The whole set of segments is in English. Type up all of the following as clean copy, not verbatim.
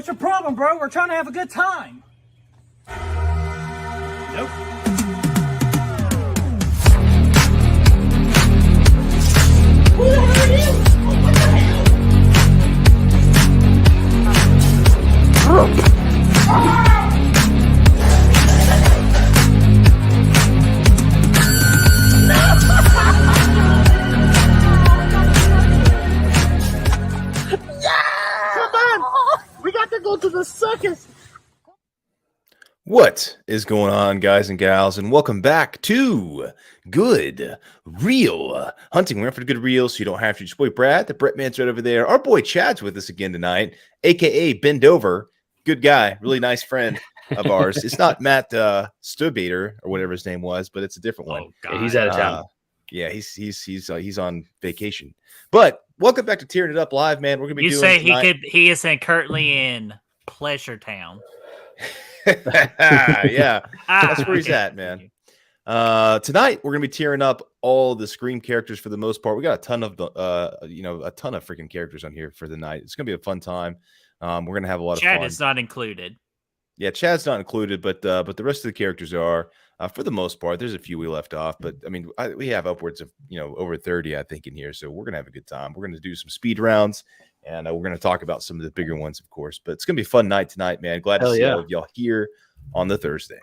What's your problem, bro? We're trying to have a good time. Nope. Who the hell are you? What the hell? Come on! We got to go to the circus! What is going on, guys and gals, and welcome back to Good Real Hunting. We're in for the good real, so you don't have to. Just boy Brad, the Brett man's right over there. Our boy Chad's with us again tonight, aka Bend Over. Good guy, really nice friend of ours. It's not Matt Stubater or whatever his name was, but it's a different one. Yeah, he's out of town. Yeah, he's on vacation. But welcome back to Tearing It Up Live, man. We're gonna be. You doing say tonight. he is currently in Pleasure Town. Yeah, that's where he's at, man. Tonight we're gonna be tearing up all the Scream characters for the most part. We got a ton of a ton of freaking characters on here for the night. It's gonna be a fun time. We're gonna have a lot of fun. Chad is not included. Yeah, Chad's not included, but the rest of the characters are for the most part. There's a few we left off, but I mean, we have upwards of over 30, I think, in here. So we're gonna have a good time. We're gonna do some speed rounds, and we're gonna talk about some of the bigger ones, of course. But it's gonna be a fun night tonight, man. Glad to see all of y'all here on the Thursday.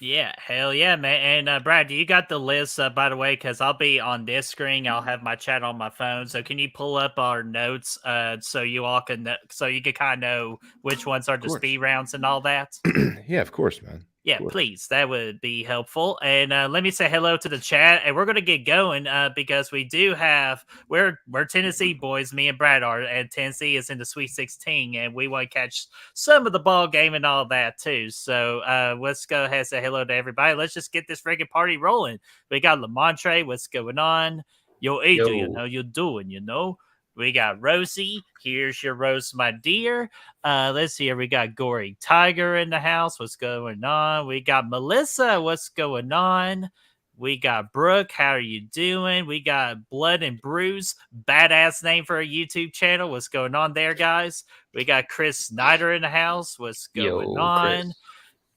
Yeah, hell yeah, man. And Brad, do you got the list, by the way? Because I'll be on this screen. I'll have my chat on my phone. So can you pull up our notes so you all can, so you can kind of know which ones are the speed rounds and all that? Yeah, of course, man. Yeah, please. That would be helpful. And let me say hello to the chat. And we're going to get going because we do have, we're Tennessee boys, me and Brad are, and Tennessee is in the Sweet 16, and we want to catch some of the ball game and all that too. So let's go ahead and say hello to everybody. Let's just get this freaking party rolling. We got Lamontre. What's going on? Yo, Adrian, how you doing, We got Rosie. Here's your roast, my dear. Let's see here. We got Gory Tiger in the house. What's going on? We got Melissa. What's going on? We got Brooke. How are you doing? We got Blood and Bruise. Badass name for a YouTube channel. What's going on there, guys? We got Chris Snyder in the house. What's going on? Chris.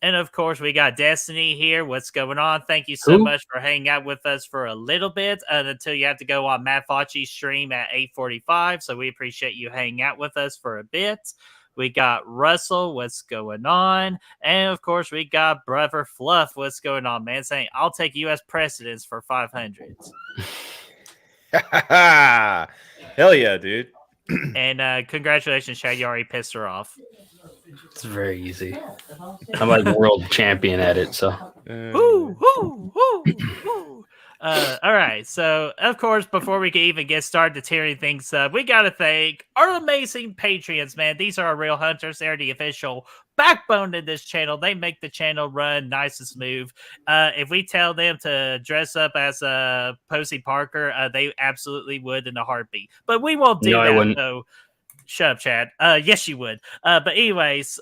And, of course, we got Destiny here. What's going on? Thank you so much for hanging out with us for a little bit until you have to go on Matt Fauci's stream at 8:45. So we appreciate you hanging out with us for a bit. We got Russell. What's going on? And, of course, we got Brother Fluff. What's going on, man? Saying, I'll take U.S. precedents for 500s. Hell yeah, dude. And congratulations, Chad. You already pissed her off. It's very easy. I'm like world champion at it, so. All right. So, of course, before we can even get started to tearing things up, we got to thank our amazing Patreons, man. These are our real hunters. They're the official backbone of this channel. They make the channel run nice and smooth. If we tell them to dress up as a Posey Parker, they absolutely would in a heartbeat. But we won't do that. I wouldn't. So, shut up, Chad. Yes, you would. But anyways,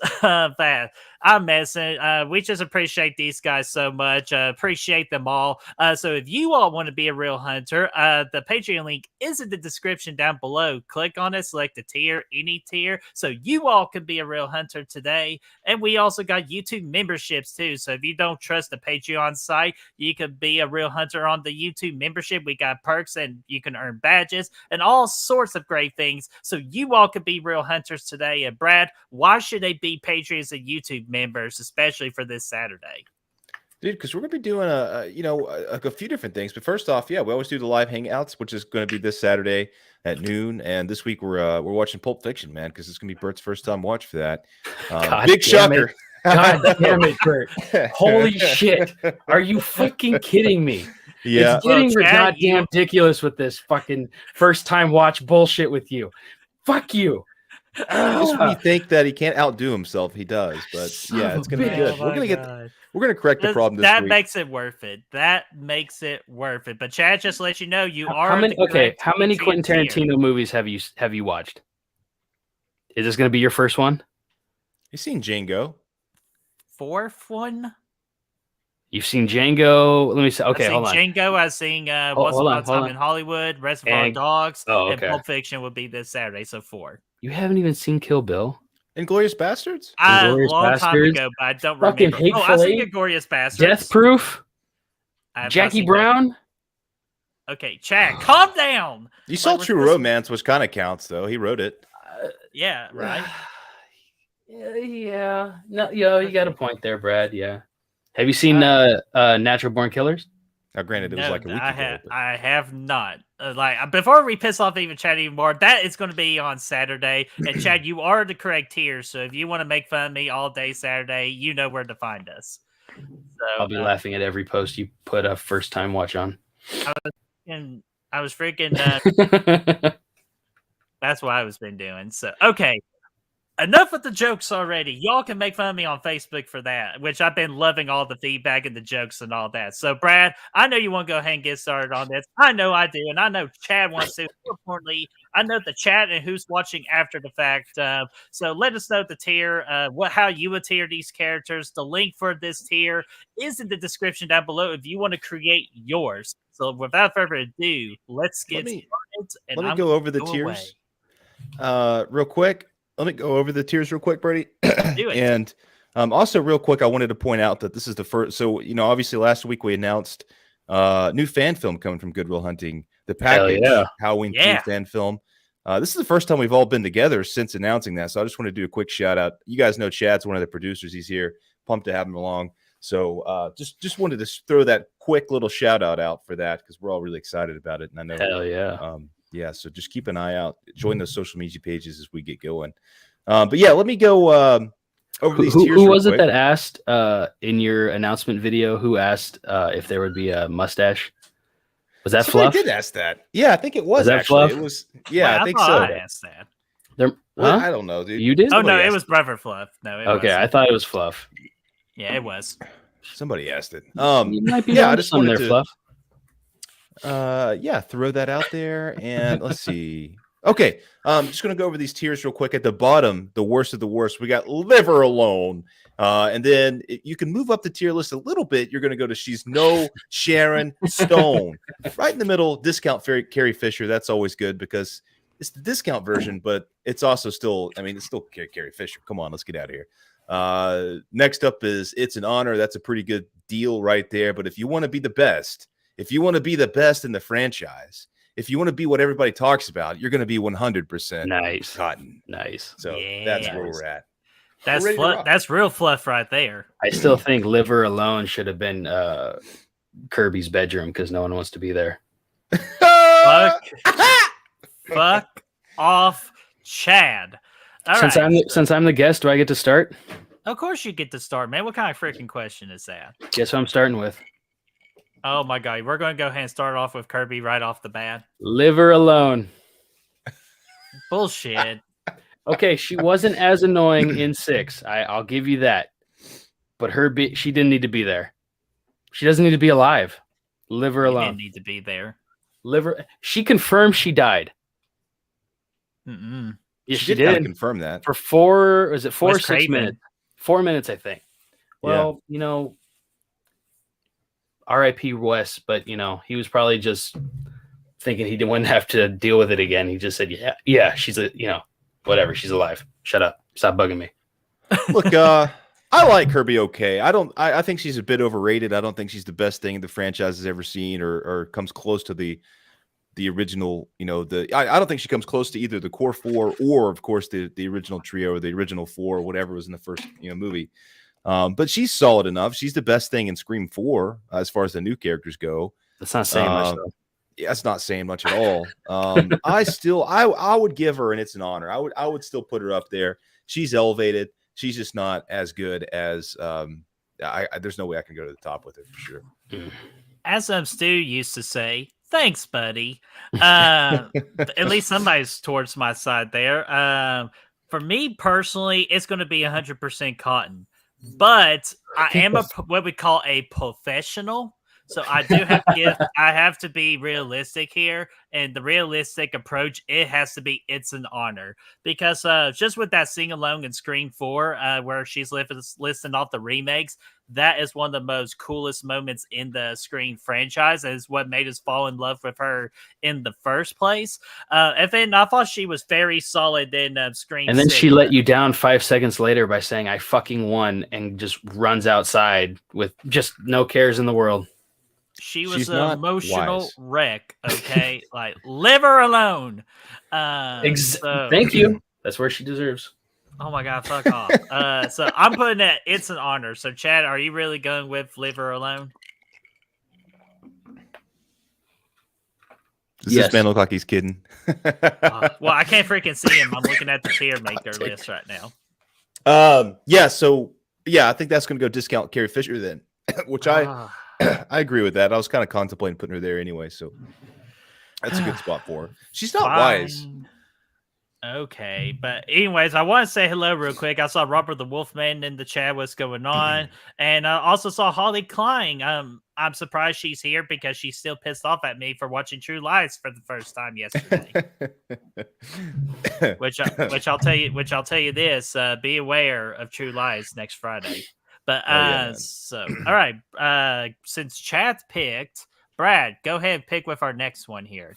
I'm messing. We just appreciate these guys so much. Appreciate them all. So if you all want to be a real hunter, the Patreon link is in the description down below. Click on it, select a tier, any tier, so you all can be a real hunter today. And we also got YouTube memberships too. So if you don't trust the Patreon site, you can be a real hunter on the YouTube membership. We got perks and you can earn badges and all sorts of great things. So you all can be real hunters today. And Brad, why should they be Patreons and YouTube members, especially for this Saturday? Dude, because we're gonna be doing a few different things. But first off, yeah, we always do the live hangouts, which is going to be this Saturday at noon. And this week we're watching Pulp Fiction, man, because it's gonna be Bert's first time watch for that. Big shocker! God damn it, Bert! Holy shit! Are you fucking kidding me? Yeah, it's getting goddamn ridiculous with this fucking first time watch bullshit with you. Fuck you. Just when you think that he can't outdo himself, he does. But yeah, it's gonna be good. We're gonna correct the problem this week. That makes it worth it. That makes it worth it. But Chad, just let you know, how many Quentin Tarantino movies have you watched? Is this gonna be your first one? You seen Django? Fourth one? You've seen Django. Let me see. Okay, hold on. Django. I've seen Once Upon a Time in Hollywood, Reservoir Dogs, and Pulp Fiction would be this Saturday. So 4. You haven't even seen Kill Bill? Inglorious Bastards? A Inglourious long time Basterds. ago, but I don't Fucking remember. Oh, Hateful I've seen Eight. Inglorious Bastards. Death Proof. I have not Jackie seen Brown. Okay, Chad, calm down. You saw we're True supposed to- Romance, which kind of counts, though. He wrote it. Yeah, right. Yeah. No, you got a point there, Brad. Yeah. Have you seen Natural Born Killers? Now, granted, it was like a week ago. But... I have not. Before we piss off even Chad anymore, that is going to be on Saturday. And Chad, you are the correct tier, so if you want to make fun of me all day Saturday, you know where to find us. So I'll be laughing at every post you put a first time watch on. I was freaking. That's what I was been doing. So okay. Enough with the jokes already. Y'all can make fun of me on Facebook for that, which I've been loving all the feedback and the jokes and all that. So, Brad, I know you want to go ahead and get started on this. I know I do, and I know Chad wants to. More importantly, I know the chat and who's watching after the fact. So let us know the tier, how you would tier these characters. The link for this tier is in the description down below if you want to create yours. So, without further ado, let's get started. And let me go over the tiers real quick. Let me go over the tiers real quick, Brady. Do it. And also, real quick, I wanted to point out that this is the first. So, obviously, last week we announced new fan film coming from Good Will Hunting, the package Halloween themed fan film. This is the first time we've all been together since announcing that. So, I just want to do a quick shout out. You guys know Chad's one of the producers. He's here. Pumped to have him along. So, just wanted to throw that quick little shout out for that because we're all really excited about it. And I know, hell yeah. Yeah, so just keep an eye out. Join those social media pages as we get going. But yeah, let me go over these tiers. Who was it that asked in your announcement video? Who asked if there would be a mustache? Was that Somebody Fluff? did ask that. Yeah, I think it was that actually. Fluff? It was. Yeah, I think so. I asked that. I don't know, dude. You did? No, it was Brother Fluff. No, it okay, wasn't. I thought it was Fluff. Yeah, it was. Somebody asked it. You might be I just wanted to. Fluff. Throw that out there, and let's see. Okay, I'm just gonna go over these tiers real quick. At the bottom, the worst of the worst, we got Live Her Alone, and then you can move up the tier list a little bit. You're gonna go to She's No Sharon Stone. Right in the middle, Discount Carrie Fisher. That's always good because it's the discount version, but it's also still. I mean, it's still Carrie Fisher. Come on, let's get out of here. Next up is It's an Honor. That's a pretty good deal right there. But if you want to be the best. If you want to be the best in the franchise, if you want to be what everybody talks about, you're going to be 100% nice. Cotton. Nice. So that's where we're at. That's real fluff right there. I still think Live Her Alone should have been Kirby's bedroom because no one wants to be there. Fuck off, Chad. Since I'm the guest, do I get to start? Of course you get to start, man. What kind of freaking question is that? Guess who I'm starting with? Oh my god, we're going to go ahead and start off with Kirby right off the bat. Live Her Alone. Bullshit. Okay, she wasn't as annoying in 6. I'll give you that. But she didn't need to be there. She doesn't need to be alive. Live Her Alone. Didn't need to be there. She confirmed she died. Mm-mm. Yeah, she did confirm that for 4. Was it 4 or 6 Craven? minutes? 4 minutes, I think. Well, R.I.P. Wes, but he was probably just thinking he wouldn't have to deal with it again. He just said, "Yeah, she's whatever. She's alive. Shut up. Stop bugging me." Look, I like Kirby. Okay, I think she's a bit overrated. I don't think she's the best thing the franchise has ever seen, or comes close to the original. I don't think she comes close to either the core 4 or, of course, the original trio or the original 4 or whatever was in the first movie. But she's solid enough. She's the best thing in Scream 4 as far as the new characters go. That's not saying much, though. Yeah, that's not saying much at all. I would give her, and It's an Honor. I would still put her up there. She's elevated. She's just not as good as. There's no way I can go to the top with her for sure. As Stu used to say, thanks, buddy. At least somebody's towards my side there. For me personally, it's going to be 100% Cotton. But I am what we call a professional. So I do have to give. I have to be realistic here, and the realistic approach it has to be. It's an honor because just with that sing along in Scream 4, where she's listing off the remakes, that is one of the most coolest moments in the Scream franchise. And is what made us fall in love with her in the first place. And then I thought she was very solid in Scream. And then 6. she let you down 5 seconds later by saying, I fucking won, and just runs outside with just no cares in the world. She was She's an not emotional wise. wreck. Okay. Like, leave her alone. So, Thank you. That's where she deserves. oh my God, fuck off. So I'm putting that it's an honor. So, Chad, are you really going with leave her alone? Does Yes. this man look like he's kidding? Well, I can't freaking see him. I'm looking at the tier maker list right now. Yeah. So yeah, I think that's going to go discount Carrie Fisher then, which I agree with that. I was kind of contemplating putting her there anyway, so that's a good spot for her. She's not wise. Okay, but anyways, I want to say hello real quick. I saw Robert the Wolfman in the chat. What's going on? And I also saw Holly Klein. I'm surprised she's here because she's still pissed off at me for watching True Lies for the first time yesterday. which I'll tell you this: be aware of True Lies next Friday. But so all right, since Chad's picked, Brad, go ahead and pick with our next one here.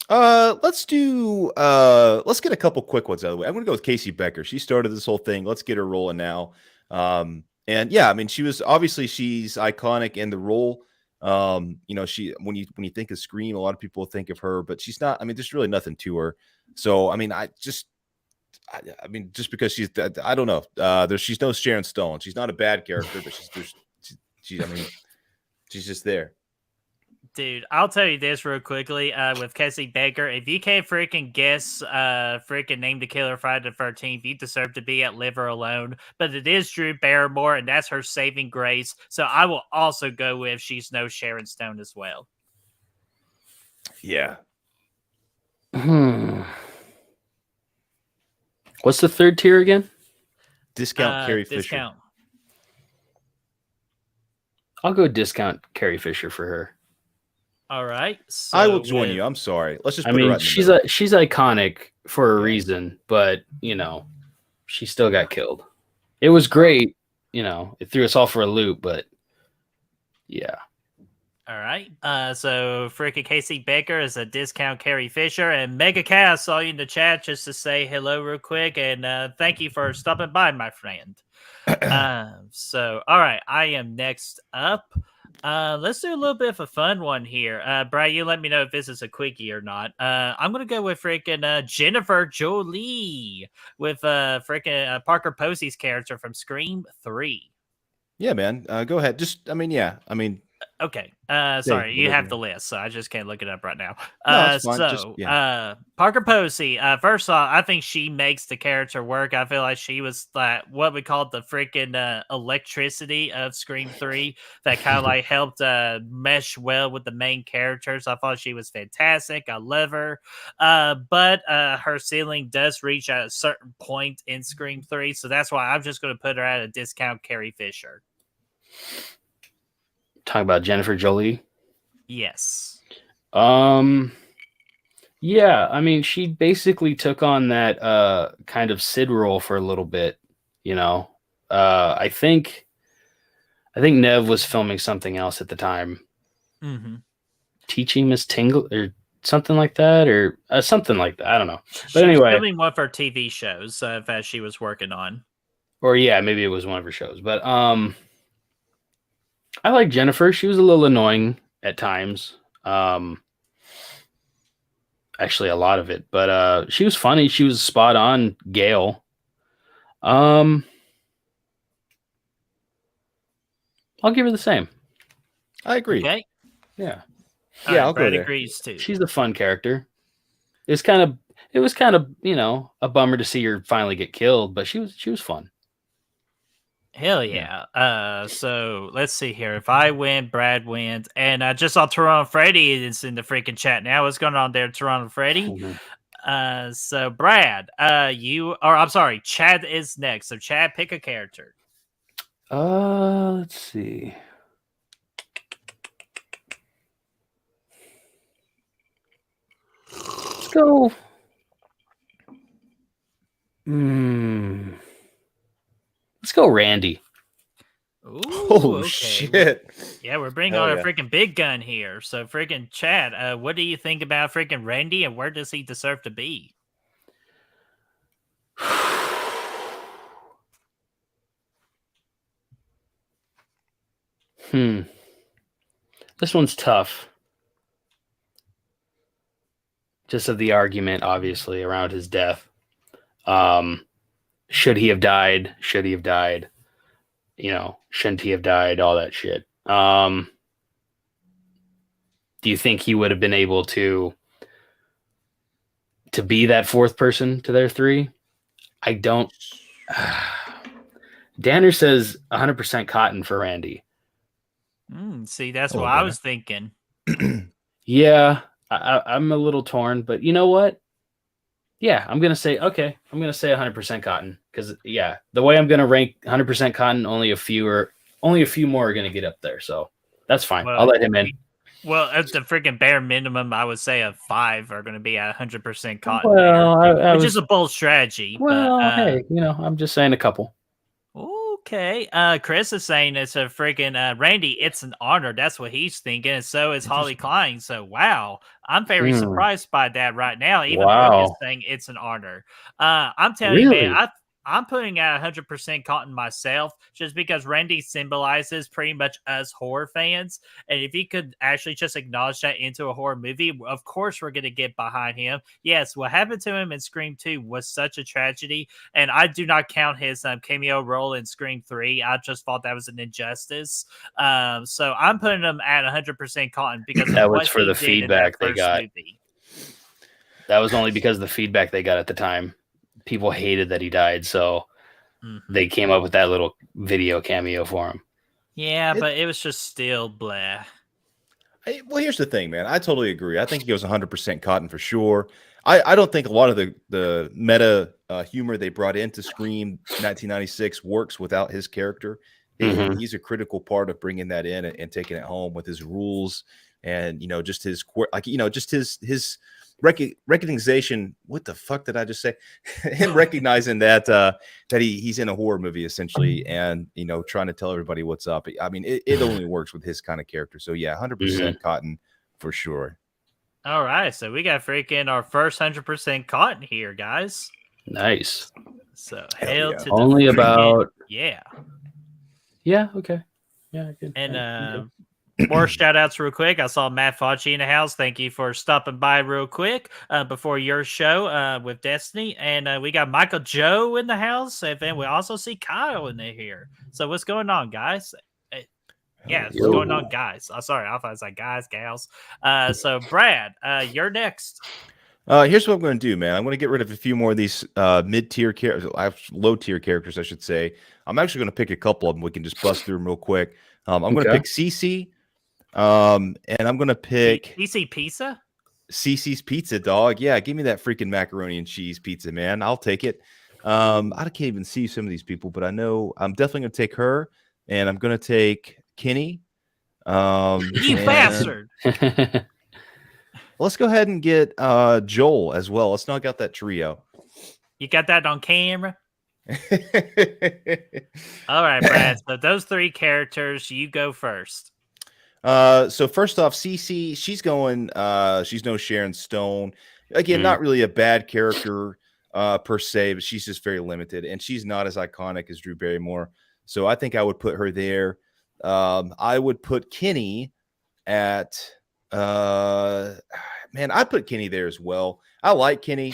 Let's get a couple quick ones out of the way. I'm gonna go with Casey Becker. She started this whole thing. Let's get her rolling now. And yeah, I mean, she's iconic in the role. When you think of Scream, a lot of people think of her, but she's not. I mean, there's really nothing to her. So I mean, just because she's, I don't know. She's no Sharon Stone. She's not a bad character, but she's just there. Dude, I'll tell you this real quickly. With Casey Baker, if you can't freaking guess, freaking Name the Killer Friday the 13th, you deserve to be at Live Her Alone. But it is Drew Barrymore, and that's her saving grace. So I will also go with she's no Sharon Stone as well. Yeah. What's the third tier again? Discount Carrie Fisher. I'll go discount Carrie Fisher for her. All right. So I will join you. I'm sorry. Let's just. She's iconic for a reason, but she still got killed. It was great. It threw us all for a loop, but yeah. All right. So freaking Casey Baker is a discount Carrie Fisher, and Mega Cass saw you in the chat just to say hello real quick, and thank you for stopping by, my friend. So all right, I am next up. Let's do a little bit of a fun one here. Brad, you let me know if this is a quickie or not. I'm gonna go with freaking Jennifer Jolie with freaking Parker Posey's character from Scream 3. Yeah, man. Go ahead. Okay. Sorry, you have the list, so I just can't look it up right now. No, it's fine. Parker Posey. First off, I think she makes the character work. I feel like she was like what we call the freaking electricity of Scream 3 that kind of like helped mesh well with the main characters. I thought she was fantastic. I love her. But her ceiling does reach at a certain point in Scream 3, so that's why I'm just going to put her at a discount Carrie Fisher. Talking about Jennifer Jolie? Yes. Yeah, I mean, she basically took on that kind of Sid role for a little bit, I think Nev was filming something else at the time. Mm-hmm. Teaching Miss Tingle or something like that, or something like that. I don't know. But she anyway, was filming one of her TV shows that she was working on. Or yeah, maybe it was one of her shows. But I like Jennifer. She was a little annoying at times. Actually, a lot of it. But she was funny. She was spot on Gale. I'll give her the same. I agree. Okay. Yeah. Yeah, I'll go Brad there. agrees too. She's a fun character. It was kind of a bummer to see her finally get killed, but she was fun. Hell yeah. So let's see here. If I win, Brad wins. And I just saw Toronto Freddy is in the freaking chat now. What's going on there, Toronto Freddy? Mm-hmm. So Brad, Chad is next. So Chad, pick a character. Let's see. go. Let's go, Randy. Ooh, Oh okay. shit! Yeah, we're bringing Hell on yeah. a freaking big gun here. So, freaking Chad, what do you think about freaking Randy, and where does he deserve to be? This one's tough. Just of the argument, obviously, around his death. Should he have died? Should he have died? Shouldn't he have died? All that shit. Do you think he would have been able to be that fourth person to their three? I don't. Danner says 100% cotton for Randy. See, that's Hello, what I Danner. was thinking. Yeah, I'm a little torn, but you know what? Yeah, I'm gonna say 100% cotton because the way I'm gonna rank 100% cotton, only a few more are gonna get up there, so that's fine. Well, I'll let him in. Well, at the freaking bare minimum, I would say a 5 are going to be at 100% cotton Well, there, which is a bold strategy. Well, but, hey, I'm just saying a couple. Okay. Chris is saying it's a freaking Randy. It's an honor. That's what he's thinking, and so is Holly Klein. So wow, I'm very surprised by that right now. Even Brooke is saying it's an honor. I'm telling you, man, I'm putting out 100% cotton myself, just because Randy symbolizes pretty much us horror fans, and if he could actually just acknowledge that into a horror movie, of course we're going to get behind him. Yes, what happened to him in Scream 2 was such a tragedy. And I do not count his cameo role in Scream 3. I just thought that was an injustice. So I'm putting him at 100% cotton because that of was what for he the did feedback in they that got. first movie. That was only because of the feedback they got at the time. People hated that he died, so they came up with that little video cameo for him. Yeah, but it was just still blah. Well, here's the thing, man. I totally agree. I think he goes 100% cotton for sure. I don't think a lot of the meta humor they brought into Scream 1996 works without his character. He's a critical part of bringing that in and taking it home with his rules and just his just his recognition. What the fuck did I just say? Him recognizing that he's in a horror movie essentially, and trying to tell everybody what's up. I mean, it only works with his kind of character. So yeah, 100% cotton for sure. All right, so we got freaking our first 100% cotton here, guys. Nice. So hail to only the about yeah. Okay. Yeah, good. And more shout outs real quick. I saw Matt Fauci in the house. Thank you for stopping by real quick before your show with Destiny. And we got Michael Joe in the house. And then we also see Kyle in there here. So what's going on, guys? What's going on, guys? Sorry, I thought it was like guys, gals. So Brad, you're next. Here's what I'm going to do, man. I'm going to get rid of a few more of these mid-tier characters, low-tier characters, I should say. I'm actually going to pick a couple of them. We can just bust through them real quick. I'm going to pick Cece, and I'm going to pick Cece Pizza. Cece's Pizza, dog. Yeah, give me that freaking macaroni and cheese pizza, man. I'll take it. I can't even see some of these people, but I know I'm definitely going to take her, and I'm going to take Kenny. You bastard. Let's go ahead and get Joel as well. Let's knock out that trio. You got that on camera? All right, Brad. So those three characters, you go first. So first off, Cece, she's going. She's no Sharon Stone. Again, not really a bad character per se, but she's just very limited, and she's not as iconic as Drew Barrymore. So I think I would put her there. I would put Kenny at. Man, I put Kenny there as well. I like Kenny,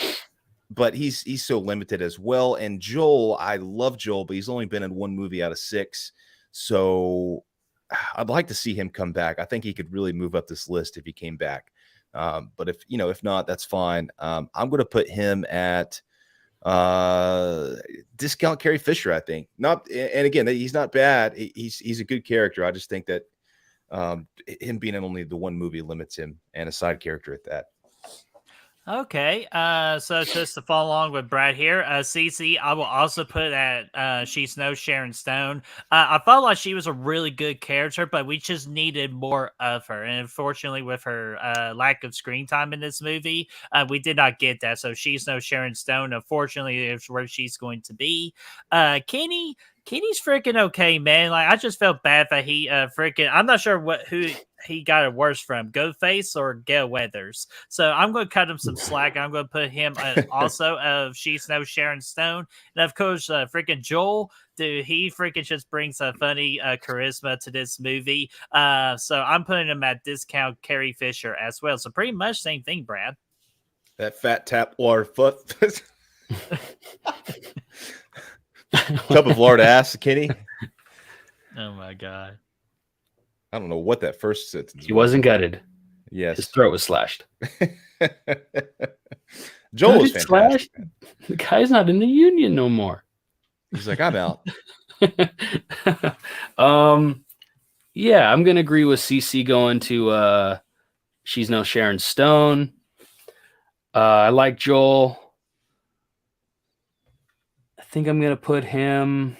but he's so limited as well. And Joel, I love Joel, but he's only been in one movie out of 6. So I'd like to see him come back. I think he could really move up this list if he came back. But if not, that's fine. I'm going to put him at discount Carrie Fisher. I think not. And again, he's not bad. He's a good character. I just think that him being in only the one movie limits him, and a side character at that. Okay, so just to follow along with Brad here, Cece, I will also put at She's No Sharon Stone. I felt like she was a really good character, but we just needed more of her. And unfortunately, with her lack of screen time in this movie, we did not get that. So She's No Sharon Stone, unfortunately, is where she's going to be. Kenny's freaking okay, man. Like I just felt bad that he freaking. I'm not sure who he got it worse from, Ghostface or Gail Weathers. So I'm going to cut him some slack. I'm going to put him also of She's No Sharon Stone, and of course, freaking Joel. Dude, he freaking just brings a funny charisma to this movie. So I'm putting him at discount Carrie Fisher as well. So pretty much same thing, Brad. That fat tap water foot. Tub of lard ass, Kenny. Oh my god. I don't know what that first sentence. He wasn't gutted. Yes, His throat was slashed. Joel was fantastic. The guy's not in the union no more. He's like, I'm out. Yeah, I'm gonna agree with CC going to She's No Sharon Stone. I like Joel. I think I'm gonna put him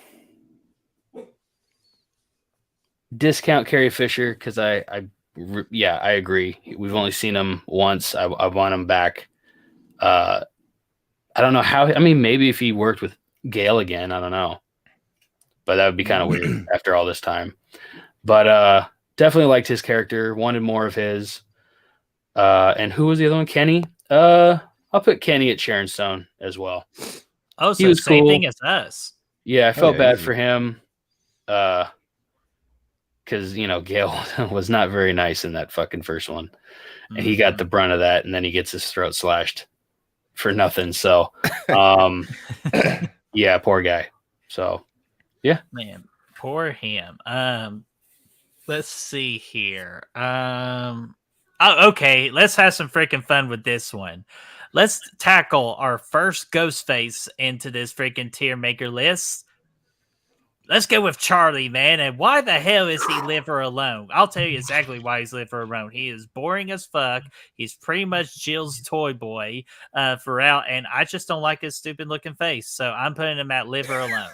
discount Carrie Fisher because I agree. We've only seen him once. I want him back. I don't know how. I mean, maybe if he worked with Gail again, I don't know. But that would be kind of weird after all this time. But definitely liked his character. Wanted more of his. And who was the other one? Kenny. I'll put Kenny at Sharon Stone as well. Oh, so same cool. thing as us. Yeah, I felt bad easy. for him. Because Gail was not very nice in that fucking first one, and he got the brunt of that, and then he gets his throat slashed for nothing. So, yeah, poor guy. So, yeah, Man, poor him. Let's see here. Okay, let's have some freaking fun with this one. Let's tackle our first Ghostface into this freaking tier maker list. Let's go with Charlie, man. And why the hell is he liver alone? I'll tell you exactly why he's liver alone. He is boring as fuck. He's pretty much Jill's toy boy throughout, and I just don't like his stupid looking face. So I'm putting him at liver alone.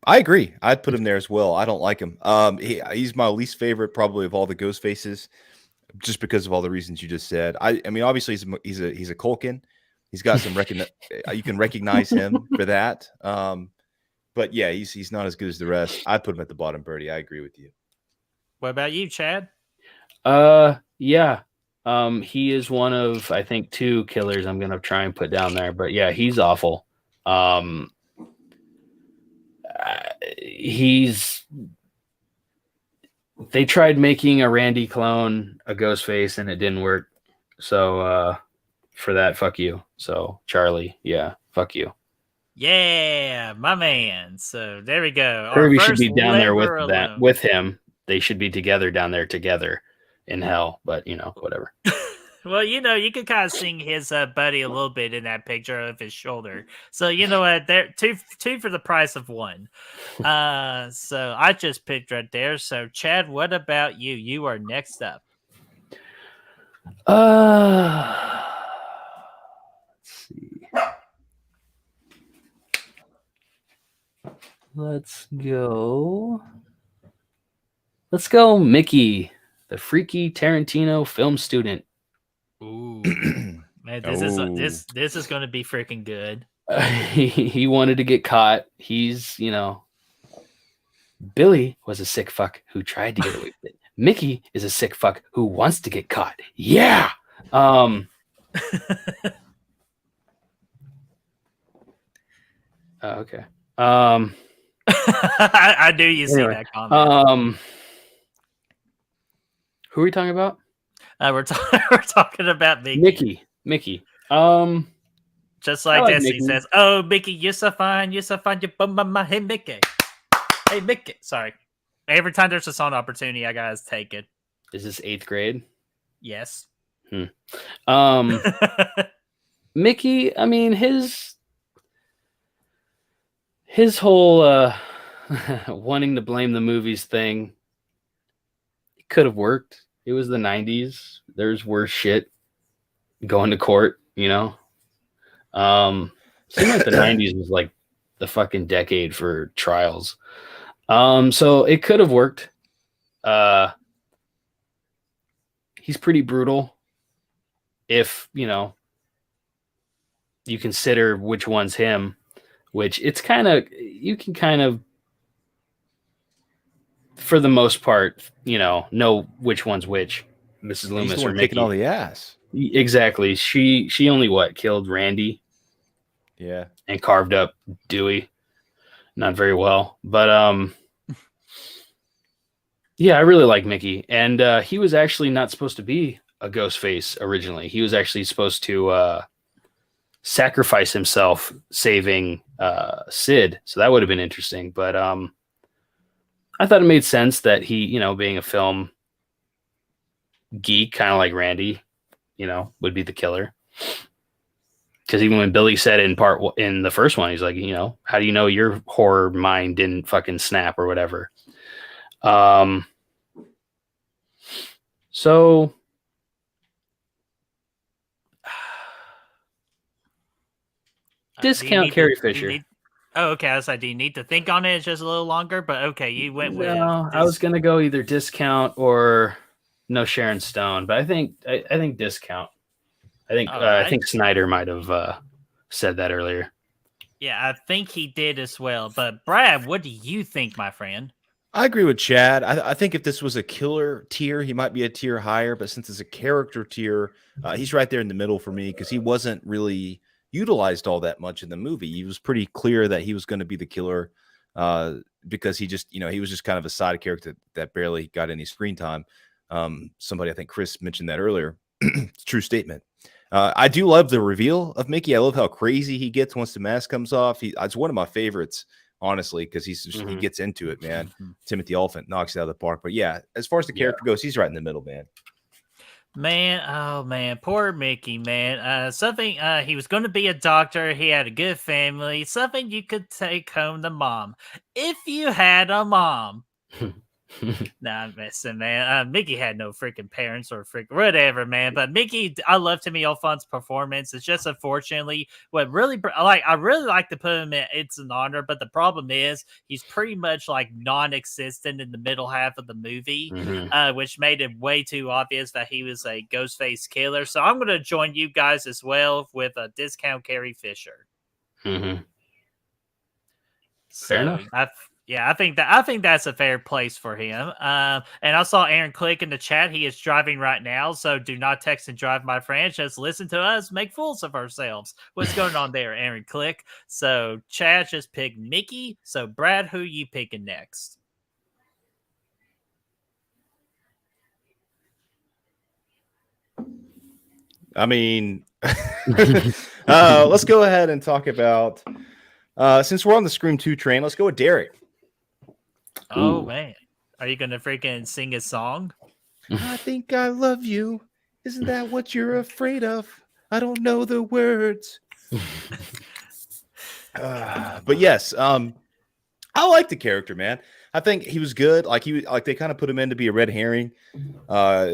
I agree. I'd put him there as well. I don't like him. He's my least favorite, probably of all the ghost faces, just because of all the reasons you just said. I mean, obviously he's a Culkin. He's got some you can recognize him for that. But yeah, he's not as good as the rest. I'd put him at the bottom, Birdie. I agree with you. What about you, Chad? Yeah. He is one of, I think, 2 killers I'm gonna try and put down there. But yeah, he's awful. They tried making a Randy clone, a Ghostface, and it didn't work. So for that, fuck you. So Charlie, yeah, fuck you. Yeah, my man. So there we go. Kirby should be down there with him. They should be together down there together in hell. But whatever. Well, you could kind of sing his buddy a little bit in that picture of his shoulder. So you know what? There two for the price of one. So I just picked right there. So Chad, what about you? You are next up. Let's see. Let's go, Mickey, the freaky Tarantino film student. Ooh, man, this is going to be freaking good. He wanted to get caught. He's, Billy was a sick fuck who tried to get away with it. Mickey is a sick fuck who wants to get caught. Yeah. Okay. I knew you see that comment. Who are we talking about? We're talking about Mickey. Mickey. Just like this, he says, "Oh, Mickey, you're so fine. You bum my hey Mickey, hey Mickey." Sorry. Every time there's a song opportunity, I gotta take it. Is this 8th grade? Yes. Mickey. I mean, his whole wanting to blame the movies thing could have worked. It was the 90s. There's worse shit going to court, you know. Seemed like the 90s was like the fucking decade for trials. So it could have worked. He's pretty brutal if, you know, you consider which one's him, which it's kind of, you can kind of, for the most part, you know which one's which. Mrs. Loomis He's the or one Mickey. kicking all the ass. Exactly. She only killed Randy. Yeah. And carved up Dewey. Not very well. But yeah, I really like Mickey. And he was actually not supposed to be a ghost face originally. He was actually supposed to sacrifice himself saving Sid. So that would have been interesting. But I thought it made sense that he, you know, being a film geek, kind of like Randy, you know, would be the killer. Because even when Billy said in the first one, he's like, you know, how do you know your horror mind didn't fucking snap or whatever? So discount Carrie Fisher. Okay. I was like, do you need to think on it just a little longer? But okay, you went with. No, I was gonna go either discount or no Sharon Stone, but I think discount. I think Snyder might have said that earlier. Yeah, I think he did as well. But Brad, what do you think, my friend? I agree with Chad. I think if this was a killer tier, he might be a tier higher. But since it's a character tier, he's right there in the middle for me because he wasn't really utilized all that much in the movie. He was pretty clear that he was going to be the killer because he just, you know, he was just kind of a side character that barely got any screen time. Somebody, I think Chris mentioned that earlier. It's a true statement. I do love the reveal of Mickey. I love how crazy he gets once the mask comes off. It's one of my favorites, honestly, because he gets into it, man. Timothy Olyphant knocks it out of the park. But yeah, as far as the character goes, he's right in the middle, man. Oh man, poor Mickey, man. He was going to be a doctor. He had a good family. Something you could take home to mom if you had a mom. Nah, I'm messing, man. Mickey had no freaking parents or whatever, man. But Mickey, I love Timmy Olyphant's performance. It's just unfortunately I really like to put him in It's an Honor, but the problem is he's pretty much like non-existent in the middle half of the movie, which made it way too obvious that he was a Ghostface killer. So I'm going to join you guys as well with a discount Carrie Fisher. Fair enough. Yeah, I think that's a fair place for him. And I saw Aaron Click in the chat. He is driving right now, so do not text and drive, my friend. Just listen to us make fools of ourselves. What's going on there, Aaron Click? So Chad just picked Mickey. So Brad, who you picking next? I mean, let's go ahead and talk about since we're on the Scream 2 train, let's go with Derek. Oh, man. Are you going to freaking sing a song? I think I love you. Isn't that what you're afraid of? I don't know the words. But yes, I like the character, man. I think he was good. They kind of put him in to be a red herring,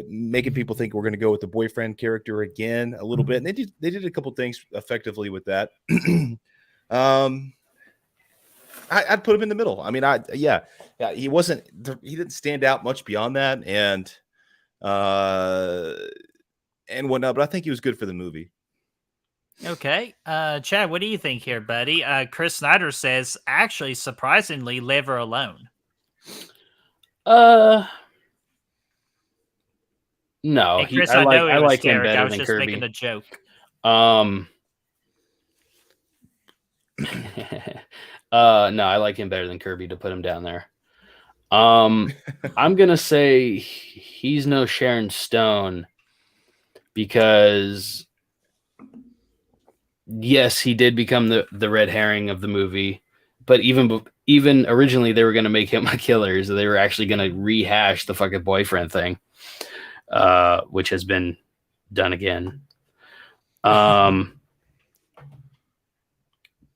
making people think we're going to go with the boyfriend character again a little bit. And they did a couple things effectively with that. I'd put him in the middle. I mean, he he didn't stand out much beyond that and whatnot, but I think he was good for the movie. Okay. Chad, what do you think here, buddy? Chris Snyder says, actually, surprisingly, Live Her Alone. No, hey, Chris, I like him better than than just Kirby. Making a joke. No, I like him better than Kirby to put him down there. I'm gonna say he's no Sharon Stone because yes, he did become the red herring of the movie, but even originally they were gonna make him a killer, so they were actually gonna rehash the fucking boyfriend thing, which has been done again.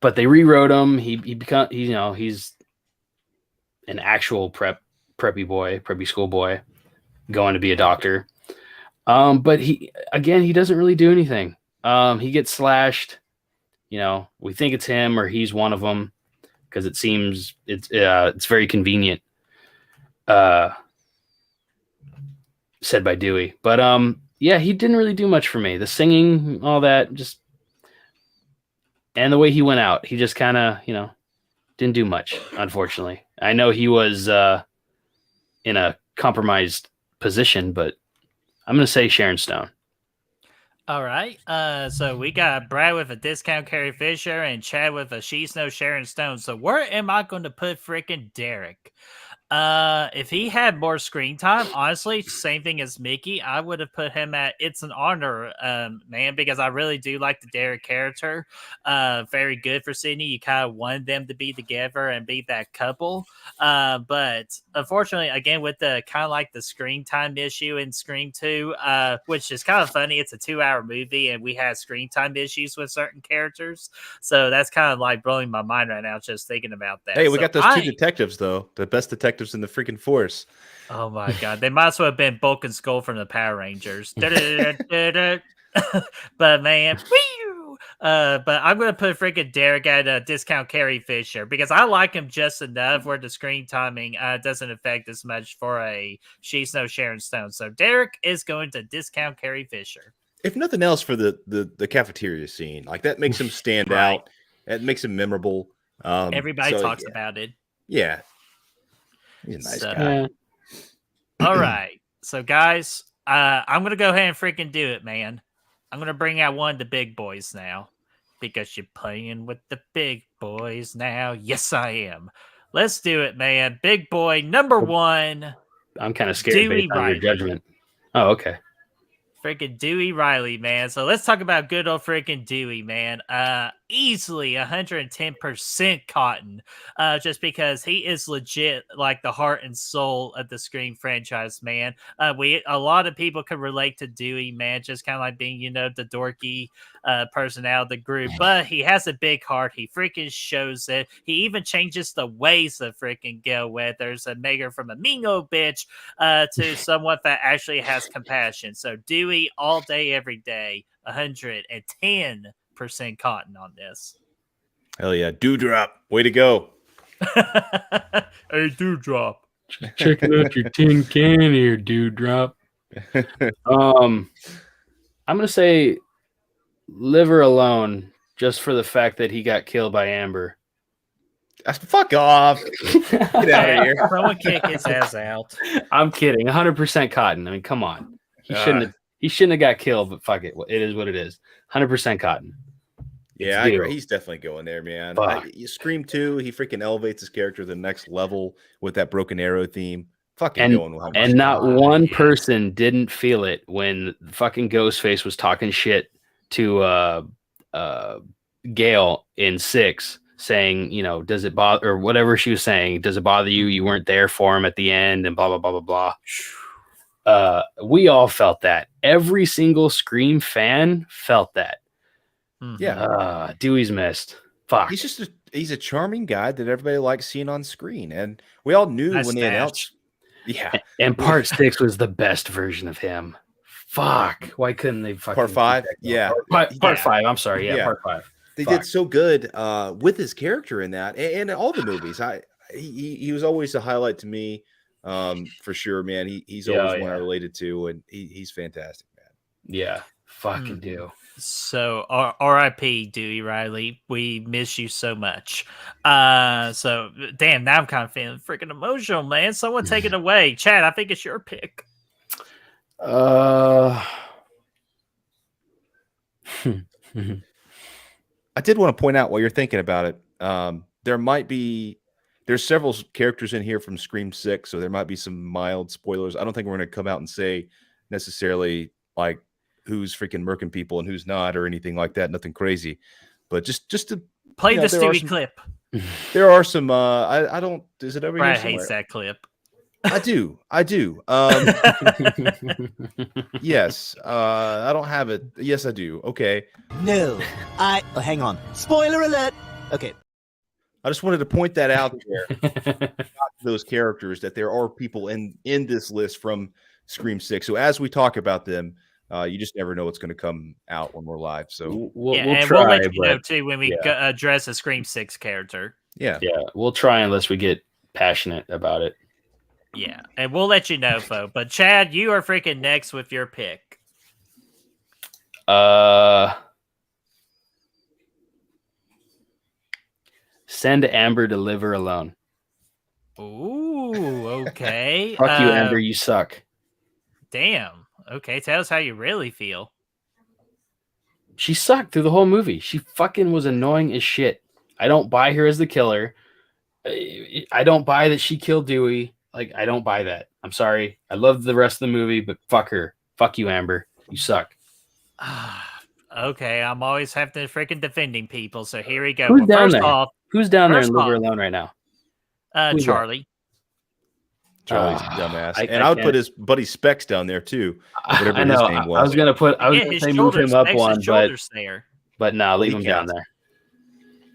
But they rewrote him. He's an actual preppy school boy. going to be a doctor. But he doesn't really do anything. He gets slashed. We think it's him or he's one of them because it seems it's very convenient. Said by Dewey, but he didn't really do much for me. The singing, all that, and the way he went out, he just kind of didn't do much. Unfortunately, I know he was in a compromised position, but I'm gonna say Sharon Stone. All right. So we got Brad with a discount Carrie Fisher and Chad with a She's No Sharon Stone. So where am I going to put freaking Derek? If he had more screen time, honestly, same thing as Mickey, I would have put him at It's an Honor, man, because I really do like the Derek character. Very good for Sydney. You kind of wanted them to be together and be that couple. But unfortunately, again, with the kind of like the screen time issue in Scream 2, which is kind of funny. It's a 2-hour movie and we had screen time issues with certain characters. So that's kind of like blowing my mind right now, just thinking about that. Hey, we got those two detectives, though. The best detectives in the freaking force. Oh my god, they might as well have been Bulk and Skull from the Power Rangers. But man, but I'm gonna put freaking Derek at a discount Carrie Fisher because I like him just enough where the screen timing doesn't affect as much for a She's No Sharon Stone. So Derek is going to discount Carrie Fisher. If nothing else, for the cafeteria scene, like that makes him stand Right. out. That makes him memorable. Everybody talks about it. Yeah. He's a nice guy. Yeah. All right. So, guys, I'm going to go ahead and freaking do it, man. I'm going to bring out one of the big boys now because you're playing with the big boys now. Yes, I am. Let's do it, man. Big boy number 1. I'm kind of scared Dewey based on Riley. your judgment. Oh, okay. Freaking Dewey Riley, man. So let's talk about good old freaking Dewey, man. Easily 110% Cotton. Just because he is legit like the heart and soul of the Scream franchise, man. A lot of people can relate to Dewey, man, just kind of like being, the dorky person out of the group. But he has a big heart. He freaking shows it. He even changes the ways of freaking Gail Weathers and make her from a mean old bitch to someone that actually has compassion. So Dewey all day, every day, 110% Cotton on this. Hell yeah. Dewdrop. Way to go. Hey, Dewdrop. Checking out your tin can here, Dewdrop. I'm gonna say Liver alone, just for the fact that he got killed by Amber. Fuck off. Get out of here. Someone kick his ass out. I'm kidding. 100% Cotton. I mean, come on. He shouldn't have got killed, but fuck it. It is what it is. 100% Cotton. Yeah, I agree. He's definitely going there, man. Scream 2, he freaking elevates his character to the next level with that Broken Arrow theme. Fucking going with him. And not one person didn't feel it when fucking Ghostface was talking shit to Gail in 6, saying, does it bother, or whatever she was saying, does it bother you? You weren't there for him at the end, and blah, blah, blah, blah, blah. We all felt that. Every single Scream fan felt that. Yeah. Dewey's missed. Fuck. He's a charming guy that everybody likes seeing on screen. And we all knew when they announced. Yeah. And part 6 was the best version of him. Fuck. Why couldn't they fucking Part 5? Yeah. Part 5. I'm sorry. Yeah. Part 5. They did so good with his character in that and in all the movies. He was always a highlight to me. For sure, man. He's always one I related to, and he's fantastic, man. Yeah. Fucking do. So R.I.P. Dewey Riley. We miss you so much. So damn, now I'm kind of feeling freaking emotional, man. Someone take it away. Chad, I think it's your pick. I did want to point out while you're thinking about it, there's several characters in here from Scream 6, so there might be some mild spoilers. I don't think we're going to come out and say necessarily like who's freaking murking people and who's not or anything like that. Nothing crazy, but just to play the Stewie clip. There are some. I don't. Is it over here? Brad hates that clip. I do. Yes. I don't have it. Yes, I do. Okay. No. Hang on. Spoiler alert. Okay. I just wanted to point that out there. Those characters, that there are people in this list from Scream 6. So as we talk about them, you just never know what's going to come out when we're live. So we'll and try, we'll let you know but too when we address a Scream 6 character. yeah, we'll try unless we get passionate about it. Yeah, and we'll let you know, folks. But Chad, you are freaking next with your pick. Send Amber to live her alone. Ooh, okay. Fuck you, Amber. You suck. Damn. Okay, tell us how you really feel. She sucked through the whole movie. She fucking was annoying as shit. I don't buy her as the killer. I don't buy that she killed Dewey. Like, I don't buy that. I'm sorry. I love the rest of the movie, but fuck her. Fuck you, Amber. You suck. Okay, I'm always having to freaking defending people, so here we go. Who's down first there? off, Who's down there and first live her off, alone right now? Charlie. Charlie's a dumbass. I I would put his buddy Specs down there too. Whatever I know. his name was. I was gonna say move him up one, but no, leave him down there.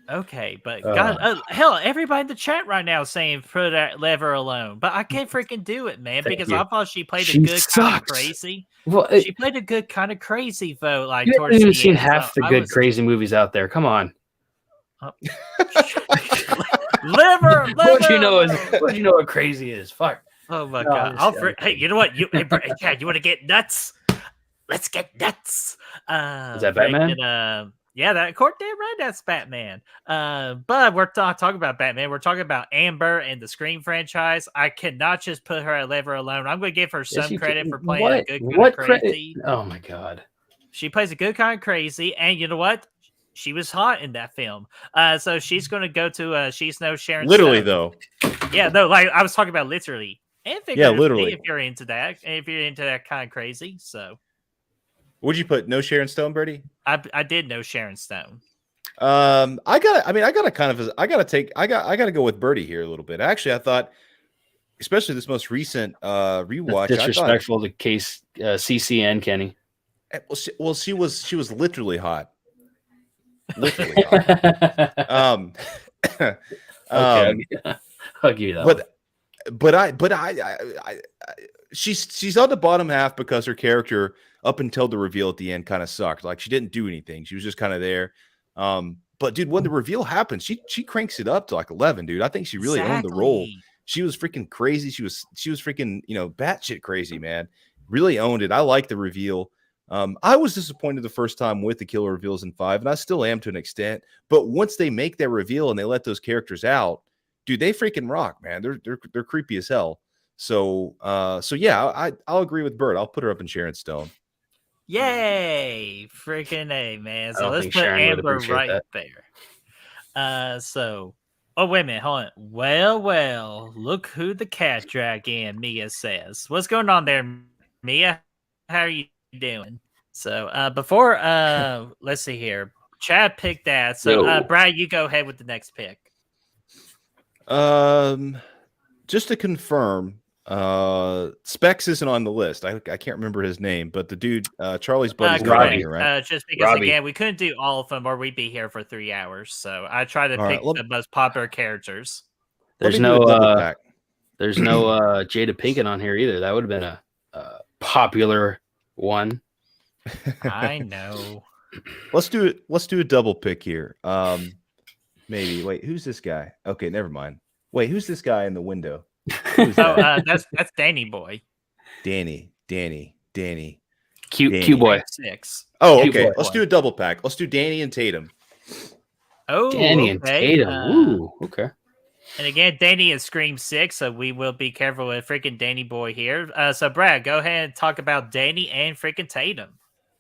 Okay, but God, hell, everybody in the chat right now is saying put that lever alone, but I can't freaking do it, man, because I thought she played a good kind of crazy. Well, she played a good kind of crazy vote. Like, you towards haven't even the seen end, half the good crazy movies out there. Come on. Liver. What do you know what crazy is? Fuck. Oh my God! Hey, you know what? Chad, you want to get nuts? Let's get nuts. Is that Batman? Yeah, that court damn right. That's Batman. But we're talking about Batman. We're talking about Amber and the Scream franchise. I cannot just put her at lever alone. I'm going to give her some credit for playing a good kind of crazy. Oh my God. She plays a good kind of crazy, and you know what? She was hot in that film. So she's going to go to She's No Sharon literally, Stone. though. Yeah, no, like I was talking about literally. And literally. If you're into that, kind of crazy. So Would you put no Sharon Stone, Birdie? I did know Sharon Stone. I gotta go with Birdie here a little bit. Actually, I thought, especially this most recent rewatch, that's disrespectful to case CCN Kenny. Well, she was literally hot. Literally hot. Okay, I'll give you that. But she's on the bottom half because her character up until the reveal at the end kind of sucked. Like, she didn't do anything. She was just kind of there. But dude, when the reveal happens, she cranks it up to like 11, dude. I think she really owned the role. She was freaking crazy. She was freaking, batshit crazy, man. Really owned it. I like the reveal. I was disappointed the first time with the killer reveals in 5, and I still am to an extent. But once they make that reveal and they let those characters out, dude, they freaking rock, man. They're creepy as hell. So yeah, I'll agree with Bert. I'll put her up in Sharon Stone. Yay, freaking A, man. So let's put Sharon Amber right there. Oh, wait a minute, hold on. Well, look who the cat dragged in, Mia says. What's going on there, Mia? How are you doing? So before let's see here. Chad picked that. So Brad, you go ahead with the next pick. Just to confirm, Specs isn't on the list. I can't remember his name, but the dude, Charlie's buddy's Robbie, right? Just because again, we couldn't do all of them, or we'd be here for 3 hours. So I try to pick the most popular characters. There's no Jada Pinkett on here either. That would have been a popular one. I know. Let's do a double pick here. Maybe. Wait, who's this guy? Okay, never mind. Wait, who's this guy in the window? That's Danny boy. Danny. Cute boy. 6. Oh, okay. Let's do a double pack. Let's do Danny and Tatum. Oh, Danny and Tatum. Ooh, okay. And again, Danny is Scream 6, so we will be careful with freaking Danny boy here. So Brad, go ahead and talk about Danny and freaking Tatum.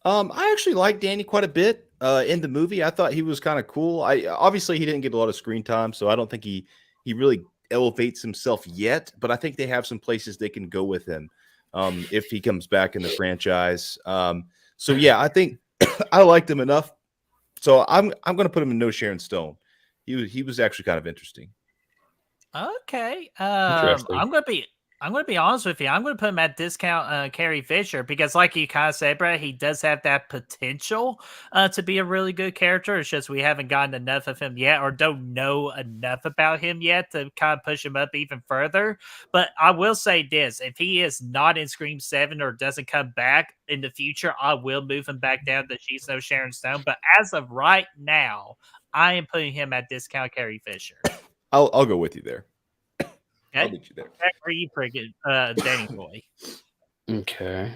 I actually like Danny quite a bit in the movie. I thought he was kind of cool. Obviously he didn't get a lot of screen time, so I don't think he really elevates himself yet, but I think they have some places they can go with him if he comes back in the franchise. So yeah, I think I liked him enough. So I'm going to put him in No Sharon Stone. He was actually kind of interesting. Okay. I'm going to be I'm going to be honest with you. I'm going to put him at discount Carrie Fisher because, like you kind of said, Brad, he does have that potential to be a really good character. It's just we haven't gotten enough of him yet or don't know enough about him yet to kind of push him up even further. But I will say this. If he is not in Scream 7 or doesn't come back in the future, I will move him back down to She's No Sharon Stone. But as of right now, I am putting him at discount Carrie Fisher. I'll go with you there. I'll Okay? meet you there. Back for you, friggin' Danny boy. Okay.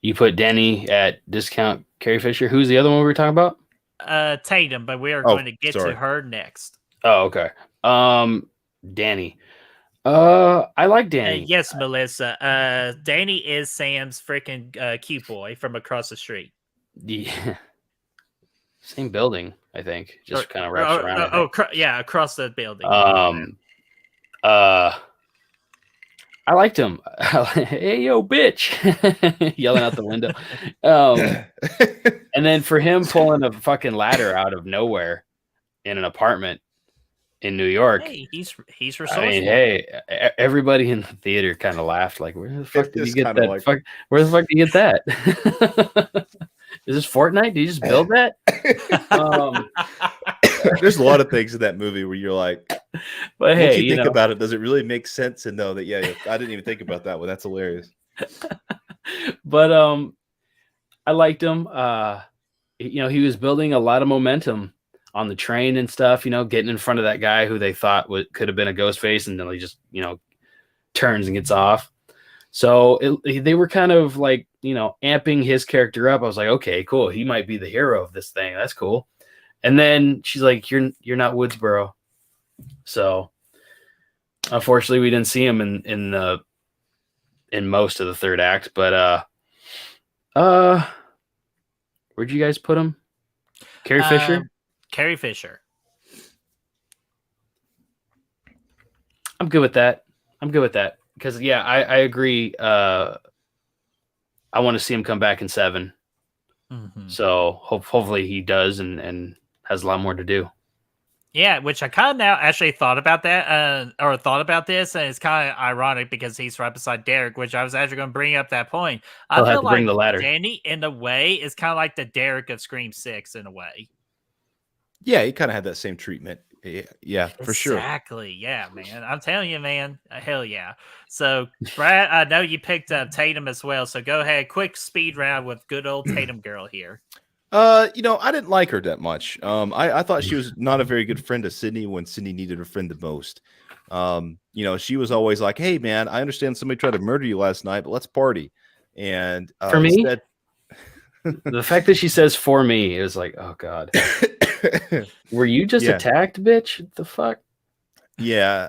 You put Danny at discount Carrie Fisher. Who's the other one we were talking about? Tatum, but we are Oh, going to get sorry. to her next. Oh, okay. Danny. I like Danny. Yes, Melissa. Danny is Sam's freaking cute boy from across the street. Yeah. Same building, I think. Just kind of wraps around. Yeah, across the building. I liked him. Hey, yo, bitch! Yelling out the window. And then for him pulling a fucking ladder out of nowhere in an apartment in New York. Hey, he's resourceful. I mean, hey, everybody in the theater kind of laughed. Like, where the fuck did you get that? Where the fuck did you get that? Is this Fortnite? Did you just build that? There's a lot of things in that movie where you're like, but hey, once you think about it, does it really make sense? And know that, yeah, I didn't even think about that one. That's hilarious. But I liked him. He was building a lot of momentum on the train and stuff. Getting in front of that guy who they thought could have been a ghost face, and then he just turns and gets off. So they were kind of like amping his character up. I was like, okay, cool. He might be the hero of this thing. That's cool. And then she's like, you're not Woodsboro. So unfortunately we didn't see him in most of the third act, but where'd you guys put him? Carrie Fisher? Carrie Fisher. I'm good with that. Because yeah, I agree. I want to see him come back in 7. Mm-hmm. So hopefully he does and has a lot more to do. Yeah, which I kind of now actually thought about that, or thought about this, and it's kind of ironic because he's right beside Derek, which I was actually going to bring up that point. I feel like bring the ladder. Danny, in a way, is kind of like the Derek of Scream 6 in a way. Yeah, he kind of had that same treatment. Yeah, for sure. Exactly. Yeah, man. I'm telling you, man. Hell yeah. So, Brad, I know you picked up Tatum as well. So go ahead. Quick speed round with good old Tatum girl here. I didn't like her that much. I thought she was not a very good friend to Sydney when Sydney needed a friend the most. She was always like, hey, man, I understand somebody tried to murder you last night, but let's party. And for me, the fact that she says for me is like, oh, God. Were you just attacked, bitch? What the fuck? Yeah.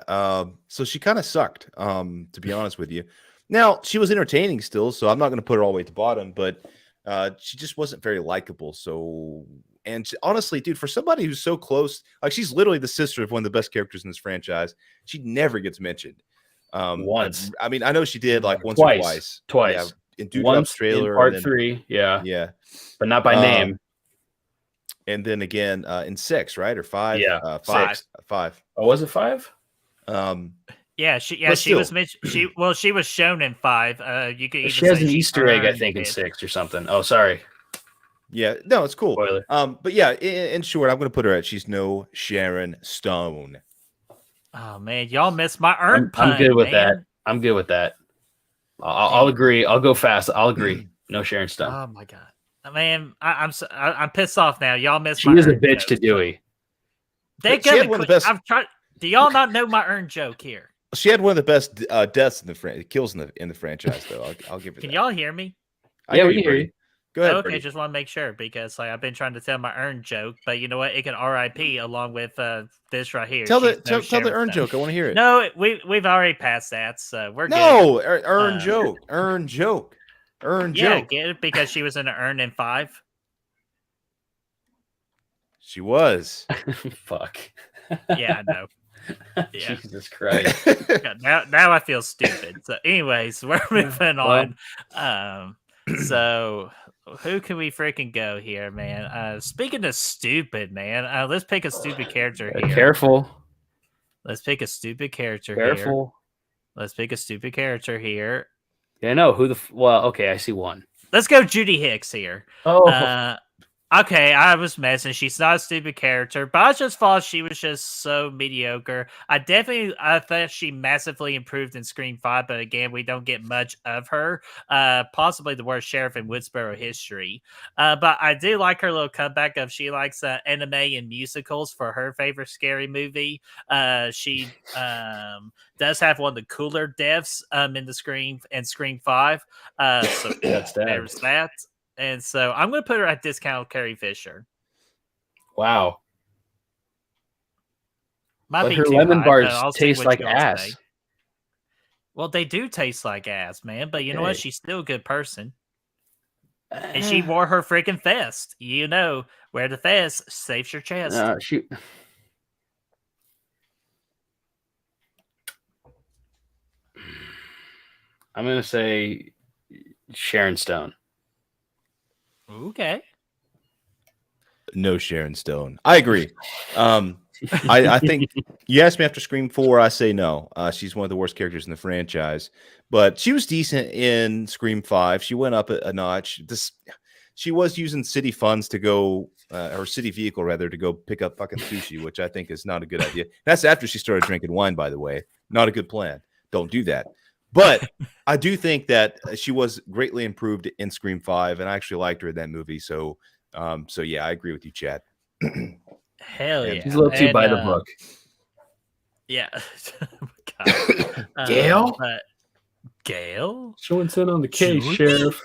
So she kind of sucked, to be honest with you. Now, she was entertaining still, so I'm not going to put her all the way to the bottom, but she just wasn't very likable. So, and honestly, dude, for somebody who's so close, like she's literally the sister of one of the best characters in this franchise, she never gets mentioned. Once. I mean, I know she did like once twice. or twice. Twice. Yeah, in Dude once trailer. In part 3. Yeah. Yeah. But not by name. And then again in 6, right? Or 5? Yeah. 5. Oh, was it 5? Yeah, she was mentioned. She was shown in 5. You could. She has an Easter egg, I think, in 6 or something. Oh, sorry. Yeah, no, it's cool. Spoiler. But yeah, in short, I'm going to put her at she's no Sharon Stone. Oh man, y'all missed my earn pun. I'm good with that. I'm good with that. I'll agree. I'll go fast. I'll agree. No Sharon Stone. Oh my god, man, I'm pissed off now. Y'all missed. She is a bitch to Dewey. They got one of the best. I've tried. Do y'all not know my earn joke here? She had one of the best deaths in the kills in the franchise, though. I'll give her. Can that. y'all hear me? Yeah, we can hear you. Go ahead. Okay, just want to make sure because I've been trying to tell my earn joke, but you know what? It can RIP along with this right here. Tell the earn joke. I want to hear it. No, we've already passed that, so we're no good. Earn joke. Yeah, get it because she was in an earn in 5. She was. Fuck. Yeah, I know. Yeah. Jesus Christ. now I feel stupid. So, anyways, we're moving on. So who can we freaking go here, man? Speaking of stupid, man, let's pick a stupid character here. Careful. Let's pick a stupid character here. Careful. Let's pick a stupid character here. Yeah, I know who the. Well, okay, I see one. Let's go Judy Hicks here. Oh, Okay, I was messing. She's not a stupid character, but I just thought she was just so mediocre. I thought she massively improved in Scream 5, but again, we don't get much of her. Possibly the worst sheriff in Woodsboro history. But I do like her little comeback of she likes anime and musicals for her favorite scary movie. She does have one of the cooler deaths in the Scream 5. So that's that. there's that. And so I'm going to put her at discount Carrie Fisher. Wow. Might But be her too lemon high, bars but I'll see taste what like you all ass. say. Well, they do taste like ass, man. But you know what? Hey. She's still a good person. And she wore her freaking vest. You know, wear the vest, saves your chest. I'm going to say Sharon Stone. Okay. No Sharon Stone. I agree. I think you asked me after Scream 4, I say no. She's one of the worst characters in the franchise, but she was decent in Scream 5. She went up a notch. She was using city funds to go, or city vehicle rather, to go pick up fucking sushi, which I think is not a good idea. That's after she started drinking wine, by the way. Not a good plan. Don't do that. But I do think that she was greatly improved in Scream 5, and I actually liked her in that movie. So yeah, I agree with you, Chad. Hell yeah. She's a little too by the book. Yeah. Gail? Gail? Showing sin on the case, George? Sheriff.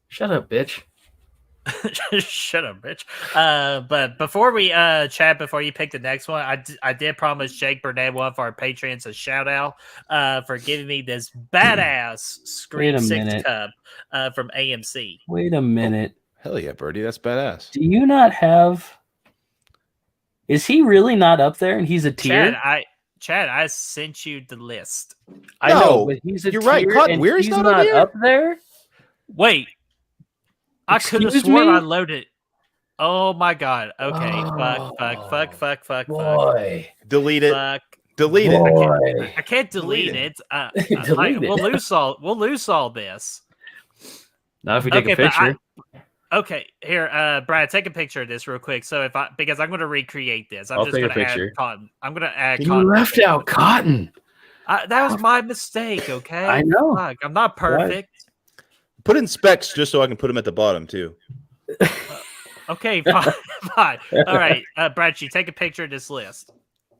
Shut up, bitch. Shut up, bitch. But before we chat, before you pick the next one, I did promise Jake Burnett one for our Patreons a shout out for giving me this badass Scream 6 cup from AMC. Wait a minute. Hell yeah, Birdie, that's badass. Do you not have? Is he really not up there? And he's a tier. Chad, I sent you the list. I know, but he's a you're tier. right. Cotton Weir's he's not up there. Wait. I could have Excuse sworn me? I loaded. Oh my god. Okay. Oh, Fuck. Boy. Delete it. Fuck. Delete it. Boy. I can't delete it. Delete it. We'll lose all this. Now if we take a picture. Okay, here, Brad, take a picture of this real quick. So because I'm going to recreate this, I'll take a picture. Add Cotton. I'm going to add You Cotton. left out Cotton. That was my mistake. Okay, I know. Fuck, I'm not perfect. Put in specs just so I can put them at the bottom too. Fine. Okay, fine. All right, Brad, you take a picture of this list.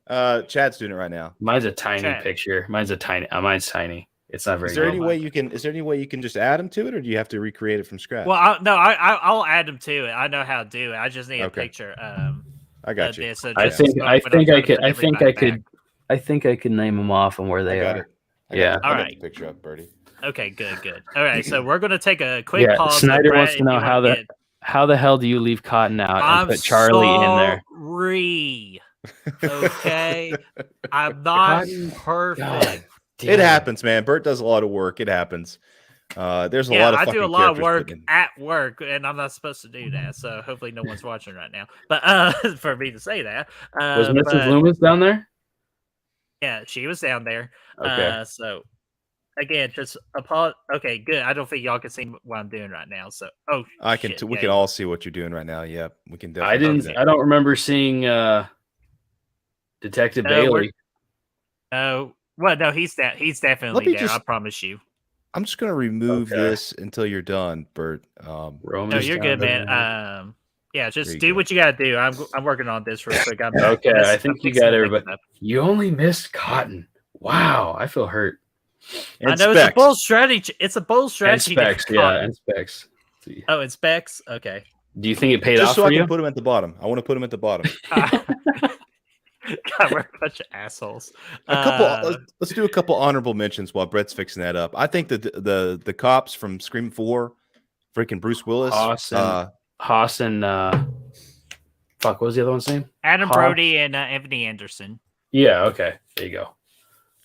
Chad's doing it right now. Mine's a tiny Chad. picture. Mine's tiny. It's not very. Is there good. any way you can? Is there any way you can just add them to it, or do you have to recreate it from scratch? Well, I'll add them to it. I know how to do it. I just need a picture. I got you. I think I could name them off and where they are. I got Alright. the picture up, Birdie. Okay, good. All right, so we're gonna take a quick pause. Snyder Brad, wants to know if you wanna get- how the hell do you leave Cotton out I'm and put Charlie in there? sorry. Okay, I'm not perfect. It happens, man. Bert does a lot of work. It happens. There's a lot of I fucking do a lot of characters work put in. at work, and I'm not supposed to do that. So hopefully, no one's watching right now. But for me to say that, Was Mrs. Loomis down there? yeah, she was down there. Okay. So again, just apologize. Okay, good. I don't think y'all can see what I'm doing right now. So, I can. shit, We yeah. can all see what you're doing right now. Yep, we can I definitely. didn't. I don't remember seeing Detective Bailey. Oh, well, no, he's definitely me there. just- I promise you. I'm just gonna remove Okay. this until you're done, Bert. No, Roman's you're down good, man. there. Yeah, There just you do go. what you gotta do. I'm working on this real quick. Okay, I think you fixing got to make everybody. it up. You only missed Cotton. Wow, I feel hurt. I And know it's a specs. bold strategy. It's a bold And strategy. to specs, get yeah, caught. and specs. See. Oh, and specs. Okay. Do you think it paid Just off so for I can you? put them at the bottom. I want to put them at the bottom. God, we're a bunch of assholes. Let's do a couple honorable mentions while Brett's fixing that up. I think that the cops from Scream 4, freaking Bruce Willis, Haas and fuck, what was the other one's name? Adam Huh? Brody and Anthony Anderson. Yeah, okay. There you go.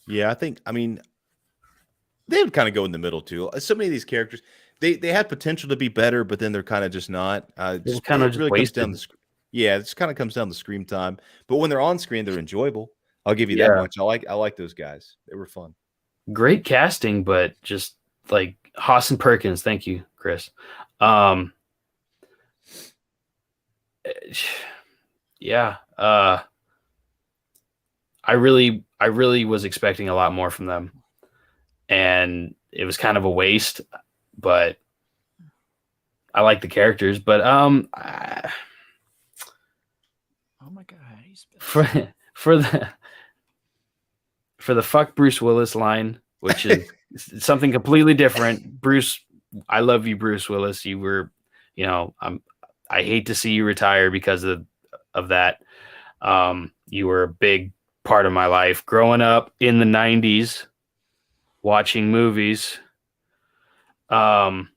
yeah, I mean, they would kind of go in the middle too. So many of these characters, they had potential to be better, but then they're kind of just not. Just kind of it really wasted. comes down to it just kind of comes down to screen time. But when they're on screen, they're enjoyable. I'll give you that much. I like those guys. They were fun. Great casting, but just like Hassan Perkins. Thank you, Chris. Yeah. I really was expecting a lot more from them, and it was kind of a waste, but I like the characters. But oh my god, for the fuck Bruce Willis line, which is something completely different. Bruce, I love you, Bruce Willis. You were, I hate to see you retire because of that. You were a big part of my life growing up in the 90s, watching movies. Where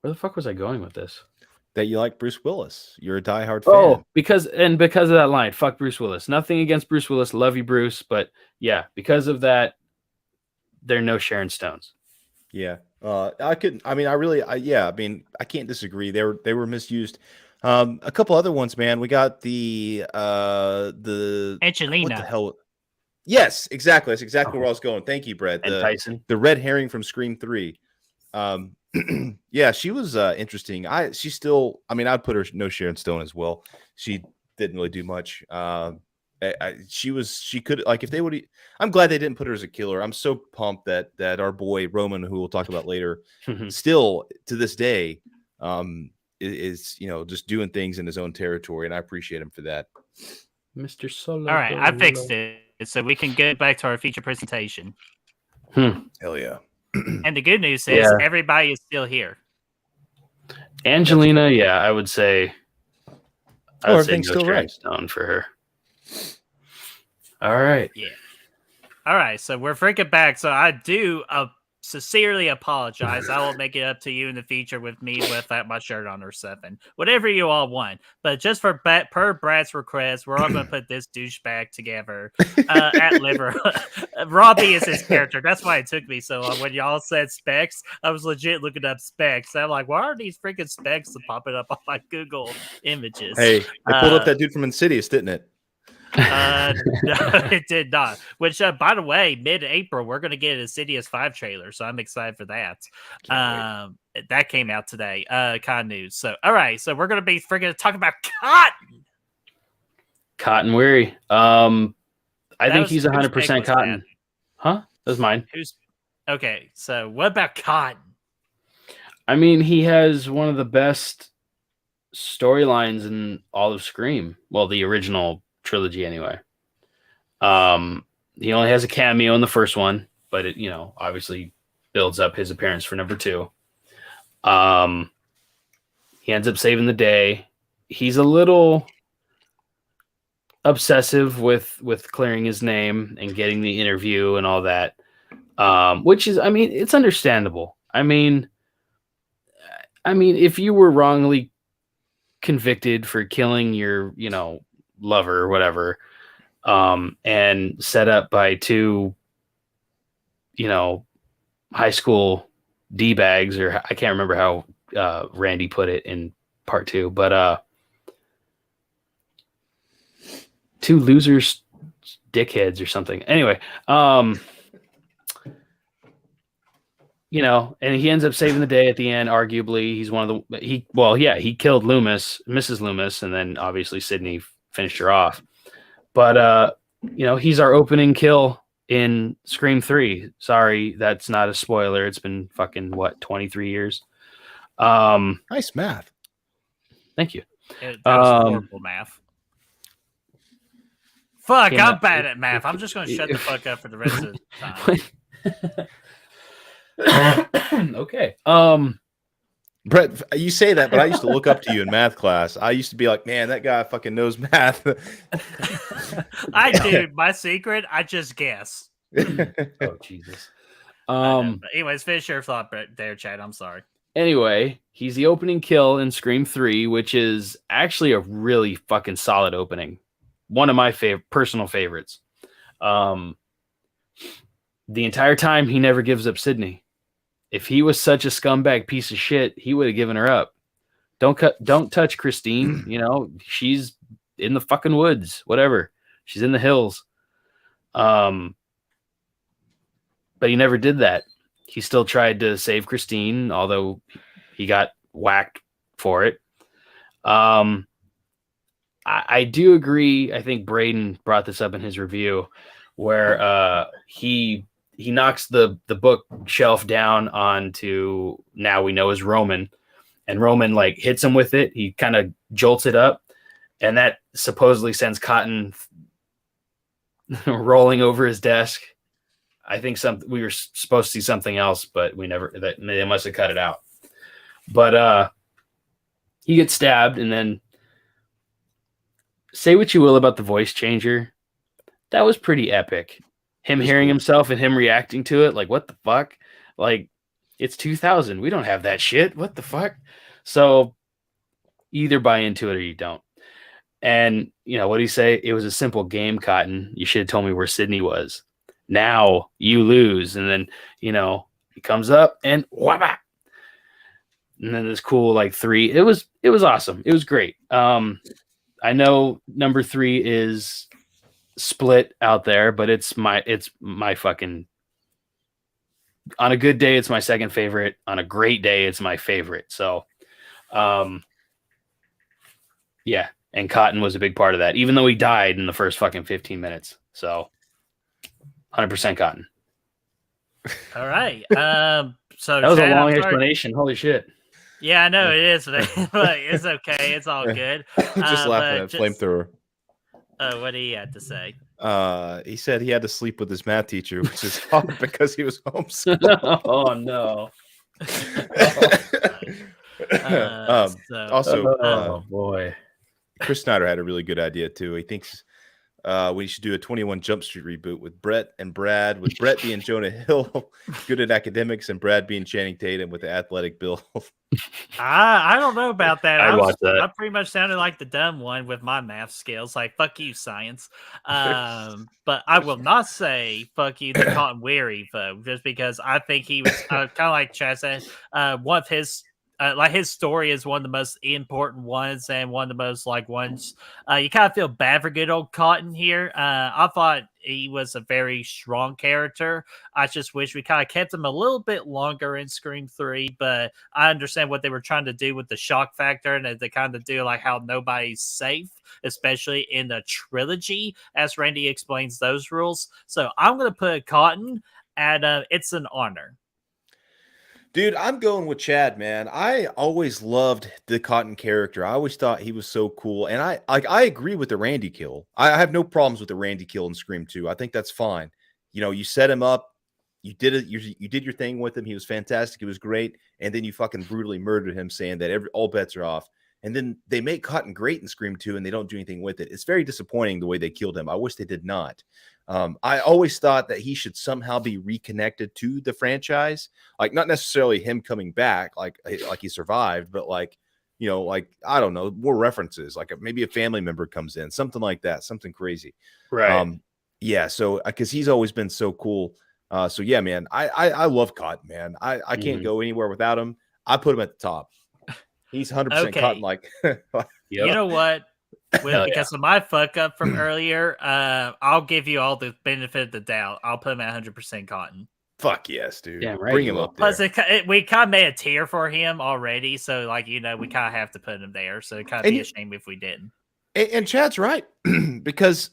the fuck was I going with this? That you like Bruce Willis. You're a diehard fan. Oh, because of that line, fuck Bruce Willis. Nothing against Bruce Willis. Love you, Bruce. But yeah, because of that, they're no Sharon Stones. Yeah. I can't disagree. They were misused. A couple other ones, man. We got the Angelina. What the hell? Yes, exactly. That's exactly where I was going. Thank you, Brett. And Tyson. The red herring from Scream 3. Yeah, she was interesting. I'd put her no Sharon Stone as well. She didn't really do much. She could, like, if they would. I'm glad they didn't put her as a killer. I'm so pumped that our boy Roman, who we'll talk about later, still to this day, is just doing things in his own territory, and I appreciate him for that. Mr. Solo. All right, I fixed it, so we can get back to our feature presentation. Hell yeah. And the good news is everybody is still here. Angelina, yeah, I would say everything's no still right. Stone for her. All right. Yeah. All right, so we're freaking back. So I do sincerely apologize. I will make it up to you in the future with me without my shirt on or something. Whatever you all want. But just per Brad's request, we're all going to put this douchebag together at liver. Robbie is his character. That's why it took me so long. When y'all said specs, I was legit looking up specs. I'm like, why are these freaking specs popping up on my Google images? Hey, I pulled up that dude from Insidious, didn't it? No, it did not. Which, by the way, mid-April we're going to get an Insidious 5 trailer, so I'm excited for that. That came out today. Con news. So, all right, so we're going to be freaking talking about Cotton. Cotton Weary. I think he's 100% Cotton. That? Huh? That's mine. Okay? So, what about Cotton? I mean, he has one of the best storylines in all of Scream. Well, the original trilogy anyway. He only has a cameo in the first one, but it obviously builds up his appearance for number 2. He ends up saving the day. He's a little obsessive with clearing his name and getting the interview and all that, which is, it's understandable. I mean if you were wrongly convicted for killing your lover or whatever, and set up by 2 high school D-bags, or I can't remember how Randy put it in part 2, but 2 losers, dickheads or something. Anyway, and he ends up saving the day at the end. Arguably, he's one of the he killed Mrs. Loomis, and then obviously Sydney finished her off. But he's our opening kill in Scream 3. Sorry, that's not a spoiler. It's been fucking 23 years. Nice math. Thank you. That was horrible math. Fuck, I'm bad at math. I'm just going to shut the fuck up for the rest of the time. Okay. Brett, you say that, but I used to look up to you in math class. I used to be like, man, that guy fucking knows math. I do. My secret, I just guess. Oh, Jesus. Anyways, finish your thought there, Chad. I'm sorry. Anyway, he's the opening kill in Scream 3, which is actually a really fucking solid opening. One of my personal favorites. The entire time, he never gives up Sydney. If he was such a scumbag piece of shit, he would have given her up. don't touch Christine. You know, she's in the fucking woods, whatever. She's in the hills. But he never did that. He still tried to save Christine, although he got whacked for it. I do agree. I think Braden brought this up in his review, where he knocks the bookshelf down onto now we know is Roman, and Roman like hits him with it. He kind of jolts it up, and that supposedly sends Cotton rolling over his desk. I think we were supposed to see something else, but we never. They must have cut it out. But he gets stabbed, and then say what you will about the voice changer, that was pretty epic. Him hearing himself and him reacting to it, like what the fuck? Like it's 2000. We don't have that shit. What the fuck? So you either buy into it or you don't. And you know what do you say? It was a simple game, Cotton. You should have told me where Sydney was. Now you lose, and then he comes up and whapa! And then this cool like 3. It was awesome. It was great. I know number 3 is split out there, but it's my fucking. On a good day, it's my second favorite. On a great day, it's my favorite. So, yeah. And Cotton was a big part of that, even though he died in the first fucking 15 minutes. So 100% Cotton. All right. So that was Chad, a long explanation. Holy shit. Yeah, I know it is, but it's okay. It's all good. Just laughing at flamethrower. What did he have to say? He said he had to sleep with his math teacher, which is hard because he was homeschooled. Oh no. Also, boy. Chris Snyder had a really good idea too. He thinks we should do a 21 Jump Street reboot with Brett and Brad, with Brett being Jonah Hill, good at academics, and Brad being Channing Tatum with the athletic build. I don't know about that. I pretty much sounded like the dumb one with my math skills. Like, fuck you, science. But I will not say fuck you to Cotton Weary, though, just because I think he was kind of like Chad said, one of his. His story is one of the most important ones, and one of the most ones you kind of feel bad for good old Cotton here. I thought he was a very strong character. I just wish we kind of kept him a little bit longer in Scream 3, but I understand what they were trying to do with the shock factor, and they kind of do like how nobody's safe, especially in the trilogy, as Randy explains those rules. So I'm going to put Cotton at it's an honor. Dude, I'm going with Chad, man. I always loved the Cotton character. I always thought he was so cool. And I agree with the Randy kill. I have no problems with the Randy kill in Scream 2. I think that's fine. You set him up. You did it. You did your thing with him. He was fantastic. It was great. And then you fucking brutally murdered him, saying that all bets are off. And then they make Cotton great in Scream 2, and they don't do anything with it. It's very disappointing the way they killed him. I wish they did not. I always thought that he should somehow be reconnected to the franchise, like not necessarily him coming back, like he survived, but I don't know, more references, like maybe a family member comes in, something like that, something crazy, right? Yeah. So because he's always been so cool. So yeah, man, I love Cotton, man. I can't go anywhere without him. I put him at the top. He's 100% Cotton. Like, you know what? Because of my fuck up from earlier, I'll give you all the benefit of the doubt. I'll put him at 100% Cotton. Fuck yes, dude. Yeah, right. Bring him up there. Plus, we kind of made a tier for him already, so we kind of have to put him there. So it kind of be a shame if we didn't. And Chad's right, because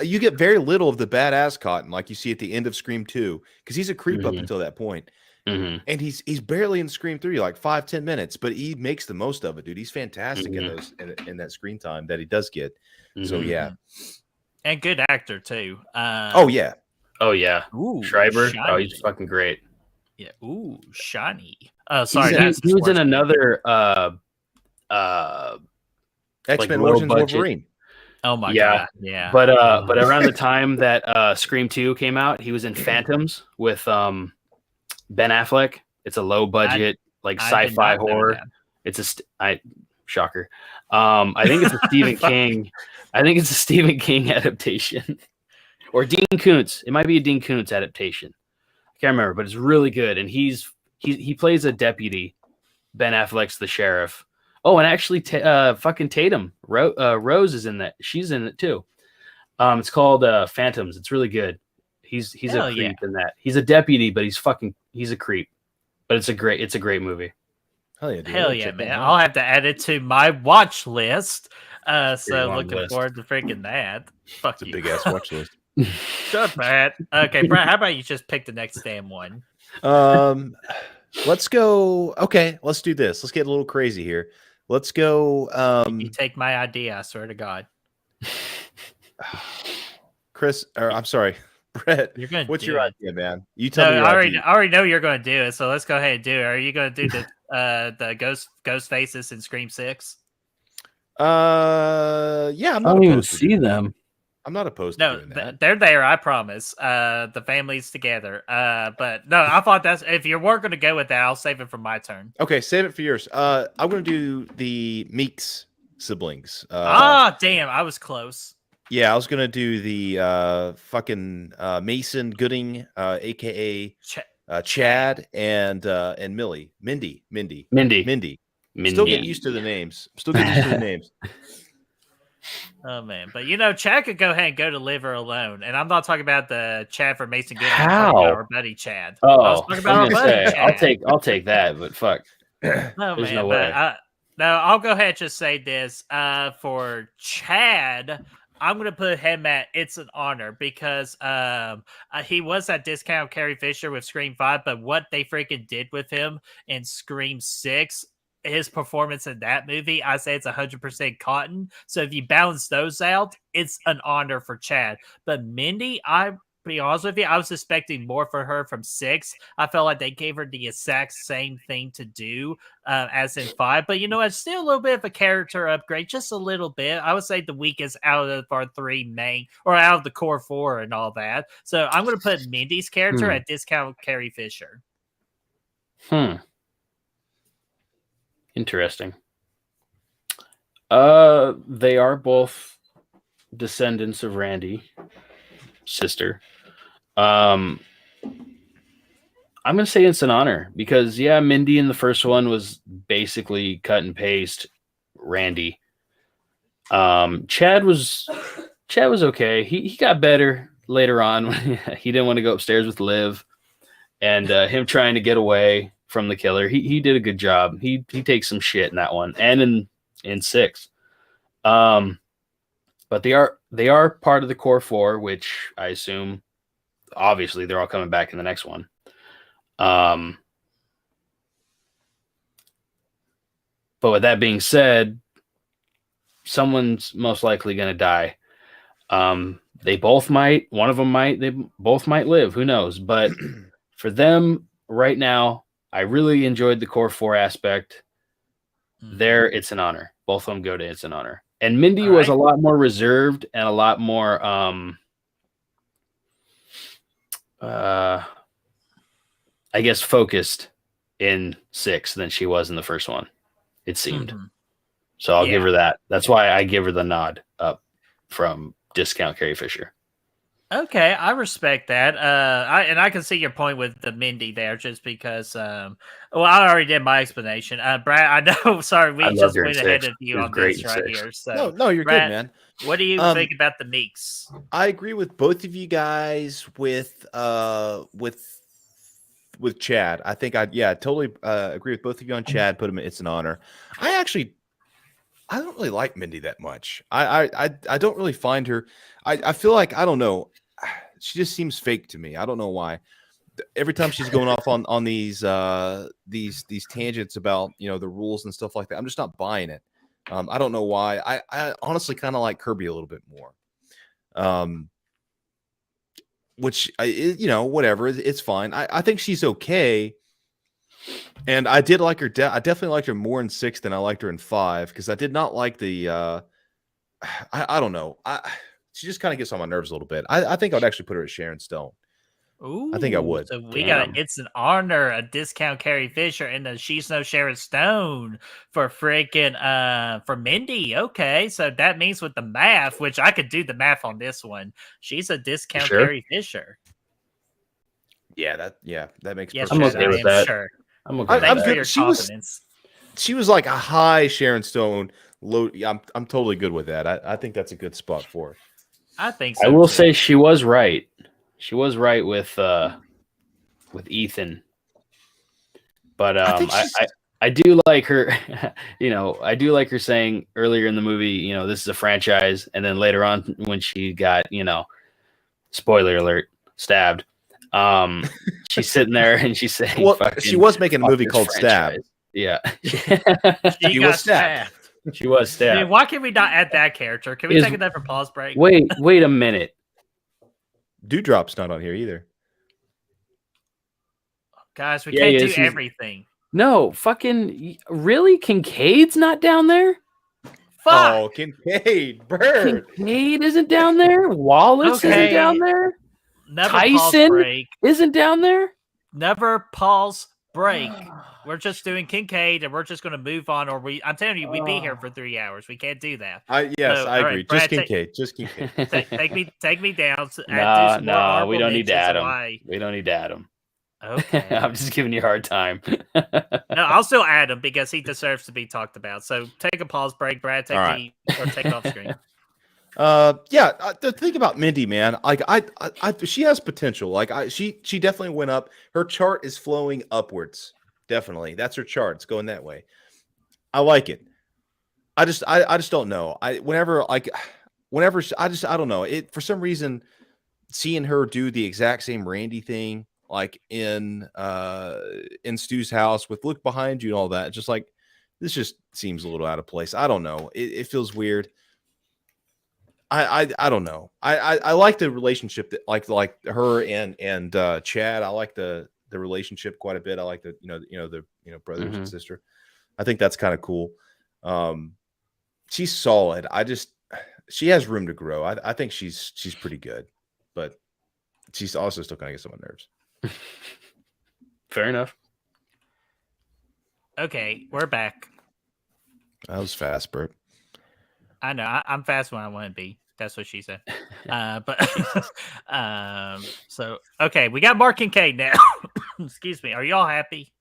you get very little of the badass Cotton, like you see at the end of Scream 2, because he's a creep up until that point. Mm-hmm. And he's barely in Scream 3, like 5-10 minutes, but he makes the most of it, dude. He's fantastic in that screen time that he does get. So yeah, and good actor too. Oh yeah. Ooh, Schreiber. Shiny. Oh, he's fucking great. Yeah. Ooh, shiny. Oh, sorry. He was in another X-Men Origins Wolverine. Oh my god. Yeah. But around the time that Scream 2 came out, he was in Phantoms with Ben Affleck. It's a low budget sci-fi horror. It's shocker. I think it's a Stephen King. I think it's a Stephen King adaptation, or Dean Koontz. It might be a Dean Koontz adaptation. I can't remember, but it's really good. And he plays a deputy Ben Affleck's the sheriff. Oh, and actually, fucking Tatum Rose is in that. She's in it too. It's called Phantoms. It's really good. He's Hell a yeah. creep in that. He's a deputy, but he's a creep. But it's a great movie. Hell yeah, dude. Hell yeah, man. I'll have to add it to my watch list. So long looking list. forward to freaking that. Fuck It's a you. big ass watch list. Shut Brad. Okay, Brad, how about you just pick the next damn one? Let's go. Okay, let's do this. Let's get a little crazy here. Let's go. You take my idea, I swear to God. Chris, or I'm sorry, Brett. You're gonna What's do your it. idea, man? You tell me your I idea. already know you're gonna do it, so let's go ahead and do it. Are you gonna do the ghost faces in Scream 6? Yeah, I'm I not don't even opposed to see doing that. them. I'm not opposed to No, doing that. they're there. I promise. The family's together. But no, I thought that's if you weren't gonna go with that, I'll save it for my turn. Okay, save it for yours. I'm gonna do the Meeks siblings. Damn, I was close. Yeah, I was gonna do the fucking Mason Gooding, aka Chad, and Mindy. Still getting used to the names. Oh man, but Chad could go ahead and go to Live or Alone, and I'm not talking about the Chad from Mason Gooding. I'm talking about our buddy Chad. Oh, I was talking about our buddy Chad. I'll take that, but fuck. No, There's man, no but way. no, I'll go ahead and just say this. For Chad, I'm gonna put him at it's an honor because he was that discount Carrie Fisher with Scream 5, but what they freaking did with him in Scream 6, his performance in that movie, I say it's 100% cotton. So if you balance those out, it's an honor for Chad. But Mindy, be honest with you, I was expecting more for her from 6. I felt like they gave her the exact same thing to do as in 5. But it's still a little bit of a character upgrade, just a little bit. I would say the weakest out of our 3 main, or out of the core 4 and all that. So I'm going to put Mindy's character at discount Carrie Fisher. Interesting. They are both descendants of Randy, sister. I'm gonna say it's an honor because Mindy in the first one was basically cut and paste Randy. Chad was okay. He got better later on when he didn't want to go upstairs with Liv, and him trying to get away from the killer. He did a good job. He takes some shit in that one and in 6. But they are part of the core 4, which I assume obviously they're all coming back in the next one. But with that being said, someone's most likely going to die. They both might, one of them might, they both might live. Who knows? But for them right now, I really enjoyed the core 4 aspect. There, it's an honor. Both of them go to it's an honor. And Mindy was a lot more reserved and a lot more, I guess, focused in 6 than she was in the first one, it seemed. So I'll give her that. That's why I give her the nod up from discount Carrie Fisher. Okay, I respect that. I can see your point with the Mindy there, just because. I already did my explanation. Brad, I know. Sorry, we just went ahead of you on this right here. So no, you're Brad, good, man. What do you think about the Meeks? I agree with both of you guys. With Chad, I think I totally agree with both of you on Chad. Put him. It's an honor. I don't really like Mindy that much. I don't really find her. I feel like, I don't know. She just seems fake to me. I don't know why. Every time she's going off on these tangents about the rules and stuff like that, I'm just not buying it. I don't know why. I honestly kind of like Kirby a little bit more. Which whatever, it's fine. I think she's okay. And I did like her. I definitely liked her more in 6 than I liked her in 5, because I did not like the. I don't know. She just kind of gets on my nerves a little bit. I think I'd actually put her at Sharon Stone. Ooh, I think I would. So we got it's an honor, a discount Carrie Fisher, and then she's no Sharon Stone for freaking for Mindy. Okay, so that means with the math, which I could do the math on this one, she's a discount Carrie Fisher. Yeah, that makes perfect I'm sense. okay with that. Sure. I'm okay. I'm Thanks for good. your She was. confidence. she was like a high Sharon Stone. Low. Yeah, I'm totally good with that. I think that's a good spot for her. I think so. I will too. say she was right. She was right with Ethan. But I think I do like her. I do like her saying earlier in the movie, this is a franchise, and then later on when she got, spoiler alert, stabbed. She's sitting there and she's saying, well, she was making a movie this called Stab. franchise. Yeah. She She got was stabbed. She was I mean, stabbed. why can we not add that character? Can we Is- take another pause break? Wait a minute. Dewdrop's not on here either. Guys, we Yeah, can't he do is. He's- everything. No, fucking really? Kincaid's not down there? Fuck! Oh, Kincaid, Bird. Kincaid isn't down there. Wallace Okay. isn't down there. Never pause Tyson break. isn't down there. Never pause break. We're just doing Kincaid, and we're just going to move on. Or I'm telling you, we'd be here for 3 hours. We can't do that. Yes, So, I all agree. right, Brad, Just Kincaid. Take me down. No, we don't need to add him. We don't need to add him. Okay. I'm just giving you a hard time. No, I'll still add him because he deserves to be talked about. So take a pause break, Brad. Take All me or take it off screen. The thing about Mindy, man, like she has potential. Like she definitely went up. Her chart is flowing upwards. Definitely, that's her chart. It's going that way. I like it. I just don't know. I don't know. It for some reason, seeing her do the exact same Randy thing, like in Stu's house with look behind you and all that, just like this just seems a little out of place. I don't know. It feels weird. I don't know. I like the relationship that like her and Chad. I like the relationship quite a bit. I like the brothers and sister. I think that's kind of cool. She's solid. She has room to grow. I think she's pretty good, but she's also still kind of gets on my nerves. Fair enough. Okay, we're back. That was fast, Bert. I know. I'm fast when I want to be. That's what she said. So okay, we got Mark Kincaid now. Excuse me. Are y'all happy?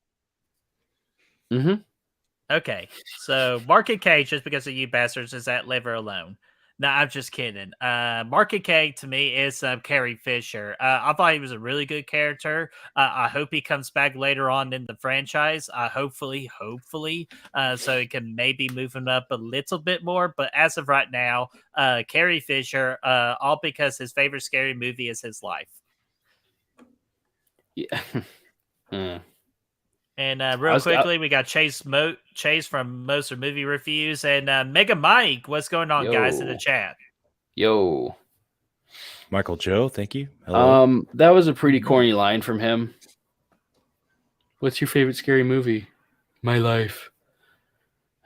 Mm-hmm. Okay, so Mark Kincaid, just because of you bastards, is that Live Her Alone. No, I'm just kidding. Mark Kincaid to me is Carrie Fisher. I thought he was a really good character. I hope he comes back later on in the franchise. Hopefully, so it can maybe move him up a little bit more. But as of right now, Carrie Fisher, all because his favorite scary movie is his life. Yeah. And real quickly, we got Chase from Most of Movie Reviews and Mega Mike. What's going on, guys, in the chat? Yo. Michael Joe, thank you. Hello. That was a pretty corny line from him. What's your favorite scary movie? My life.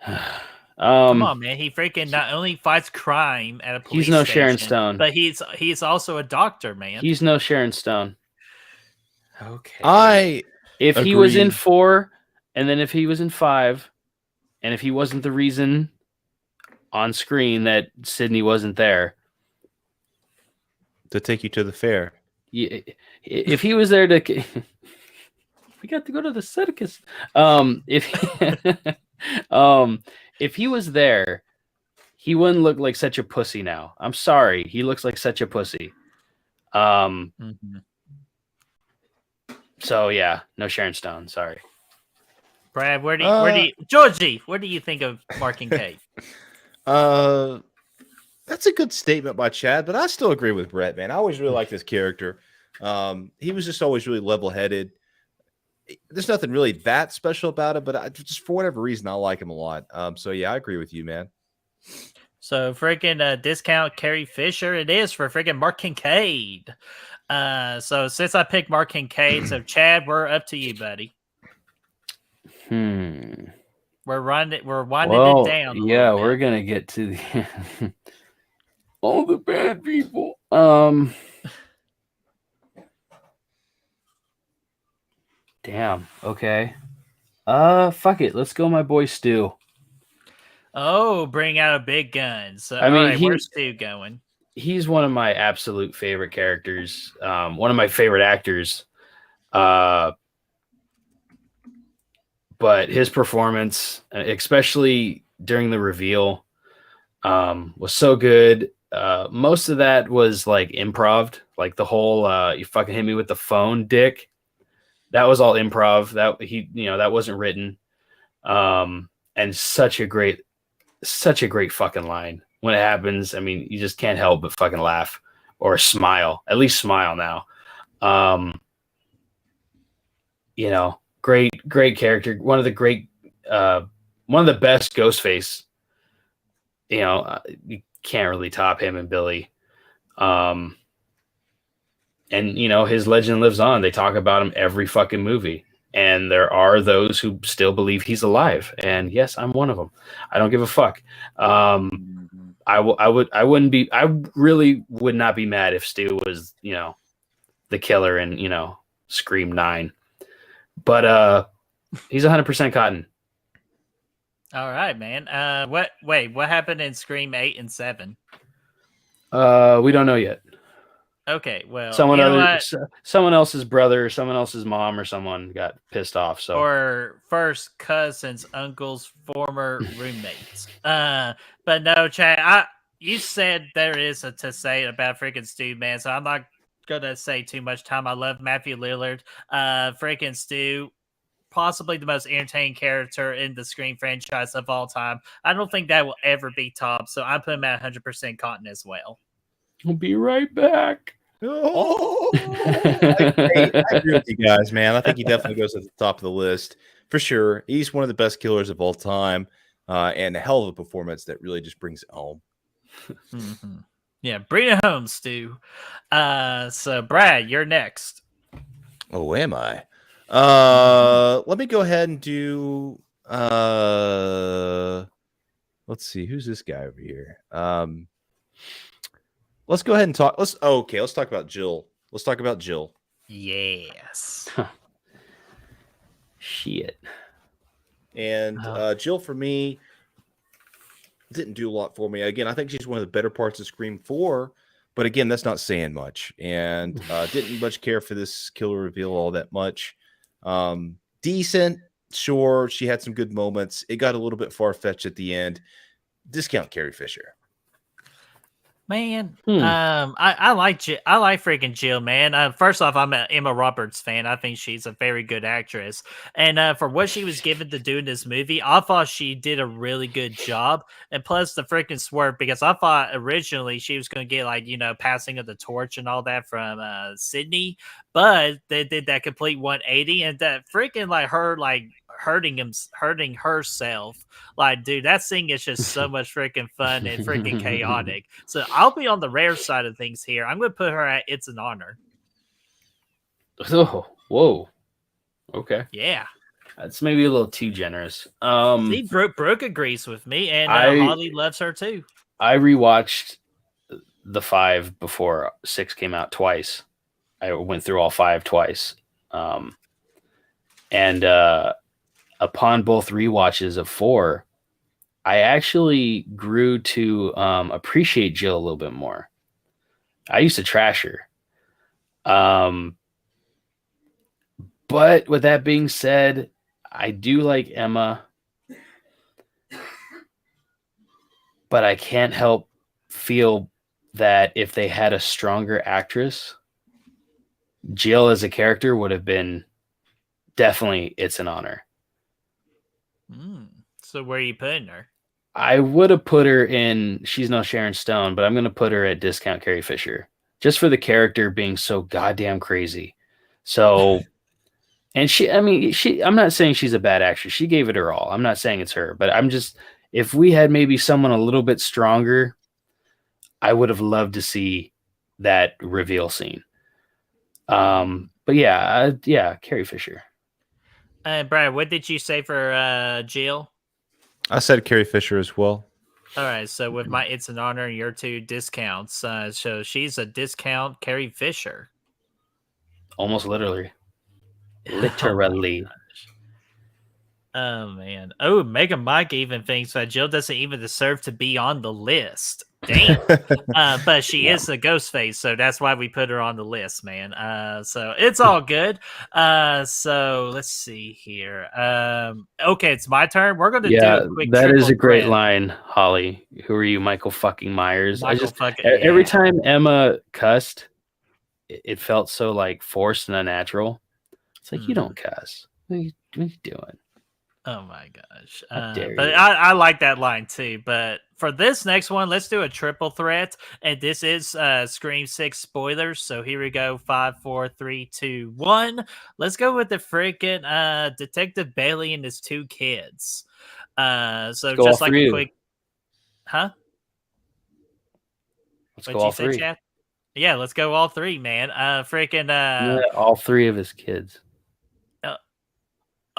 Come on, man. He freaking not only fights crime at a police He's no station, Sharon Stone. but he's also a doctor, man. He's no Sharon Stone. Okay. If he was in 4, and then if he was in 5, and if he wasn't the reason on screen that Sydney wasn't there, To take you to the fair. if he was there to, we got to go to the circus. If he was there, he wouldn't look like such a pussy now. I'm sorry, he looks like such a pussy. So yeah, no Sharon Stone. Sorry, Brad. Where do you Georgie? What do you think of Mark Kincaid? That's a good statement by Chad, but I still agree with Brett, man. I always really liked this character. He was just always really level-headed. There's nothing really that special about it, but just for whatever reason, I like him a lot. So yeah, I agree with you, man. So freaking discount Carrie Fisher it is for freaking Mark Kincaid. So since I picked Mark Kincaid, so Chad, we're up to you, buddy. We're winding it down. Yeah, we're gonna get to the all the bad people. Damn. Okay. Fuck it. Let's go, my boy Stu. Oh, bring out a big gun. So I mean, all right, where's Stu going? He's one of my absolute favorite characters. One of my favorite actors. But but his performance, especially during the reveal, was so good. Most of that was like improv, like the whole "you fucking hit me with the phone, dick." That was all improv. That wasn't written. And such a great fucking line when it happens. I mean, you just can't help but fucking laugh or smile. At least smile now. Great character. One of the best Ghostface. You can't really top him and Billy. And his legend lives on. They talk about him every fucking movie. And there are those who still believe he's alive. And yes, I'm one of them. I don't give a fuck. I really would not be mad if Stu was, the killer in, Scream 9. But he's 100% Cotton. All right, man. What happened in Scream 8 and 7? We don't know yet. Okay, well, someone else's brother, someone else's mom, or someone got pissed off. So, or first cousins, uncles, former roommates. But no, Chad, you said there is to say about freaking Stu, man. So I'm not gonna say too much time. I love Matthew Lillard. Freaking Stu, possibly the most entertaining character in the Scream franchise of all time. I don't think that will ever be topped. So I'm putting him at 100% Cotton as well. I'll be right back. Oh, I agree with you guys, man. I think he definitely goes at the top of the list for sure. He's one of the best killers of all time, and a hell of a performance that really just brings it home. Mm-hmm. Yeah, bring it home, Stu. So Brad, you're next. Oh, am I? Let me go ahead and do. Let's see, who's this guy over here? Let's go ahead and talk. Let's talk about Jill. Let's talk about Jill. Yes. Shit. And Jill, for me, didn't do a lot for me. Again, I think she's one of the better parts of Scream 4, but again, that's not saying much. And didn't much care for this killer reveal all that much. Decent, sure. She had some good moments. It got a little bit far-fetched at the end. Discount Carrie Fisher. Man, I like freaking Jill, man. First off, I'm an Emma Roberts fan. I think she's a very good actress, and for what she was given to do in this movie, I thought she did a really good job. And plus the freaking swerve, because I thought originally she was going to get passing of the torch and all that from Sydney, but they did that complete 180, and that freaking her hurting herself. Like, dude, that scene is just so much freaking fun and freaking chaotic. So I'll be on the rare side of things here. I'm going to put her at It's an Honor. Oh, whoa. Okay. Yeah. That's maybe a little too generous. See, Brooke agrees with me, and Holly loves her too. I rewatched the 5 before 6 came out twice. I went through all 5 twice. And upon both rewatches of 4, I actually grew to appreciate Jill a little bit more. I used to trash her. But with that being said, I do like Emma. But I can't help feel that if they had a stronger actress, Jill as a character would have been definitely It's an Honor. So where are you putting her? I would have put her in, she's no Sharon Stone, but I'm going to put her at Discount Carrie Fisher just for the character being so goddamn crazy. So, and I'm not saying she's a bad actress. She gave it her all. I'm not saying it's her, but if we had maybe someone a little bit stronger, I would have loved to see that reveal scene. But yeah, Carrie Fisher. Brad, what did you say for Jill? I said Carrie Fisher as well. All right, so with my It's an Honor and your 2 discounts, so she's a discount Carrie Fisher. Almost literally. Literally. Oh man. Oh, Mega Mike even thinks that Jill doesn't even deserve to be on the list. Damn. But she is a ghost face, so that's why we put her on the list, man. So it's all good. So let's see here. Okay, it's my turn. We're gonna do a quick that is triple a great threat. line, Holly. Who are you, Michael fucking Myers? Every Yeah. time Emma cussed, it felt so like forced and unnatural. It's like you don't cuss. What are you doing? Oh my gosh. How dare But you. I like that line too. But for this next one, let's do a triple threat. And this is Scream 6 spoilers. So here we go. 5, 4, 3, 2, 1. Let's go with the freaking Detective Bailey and his 2 kids. So go just all like three. a quick. Huh? Let's What'd go you all say, three. Chad? Yeah, let's go all 3, man. All 3 of his kids.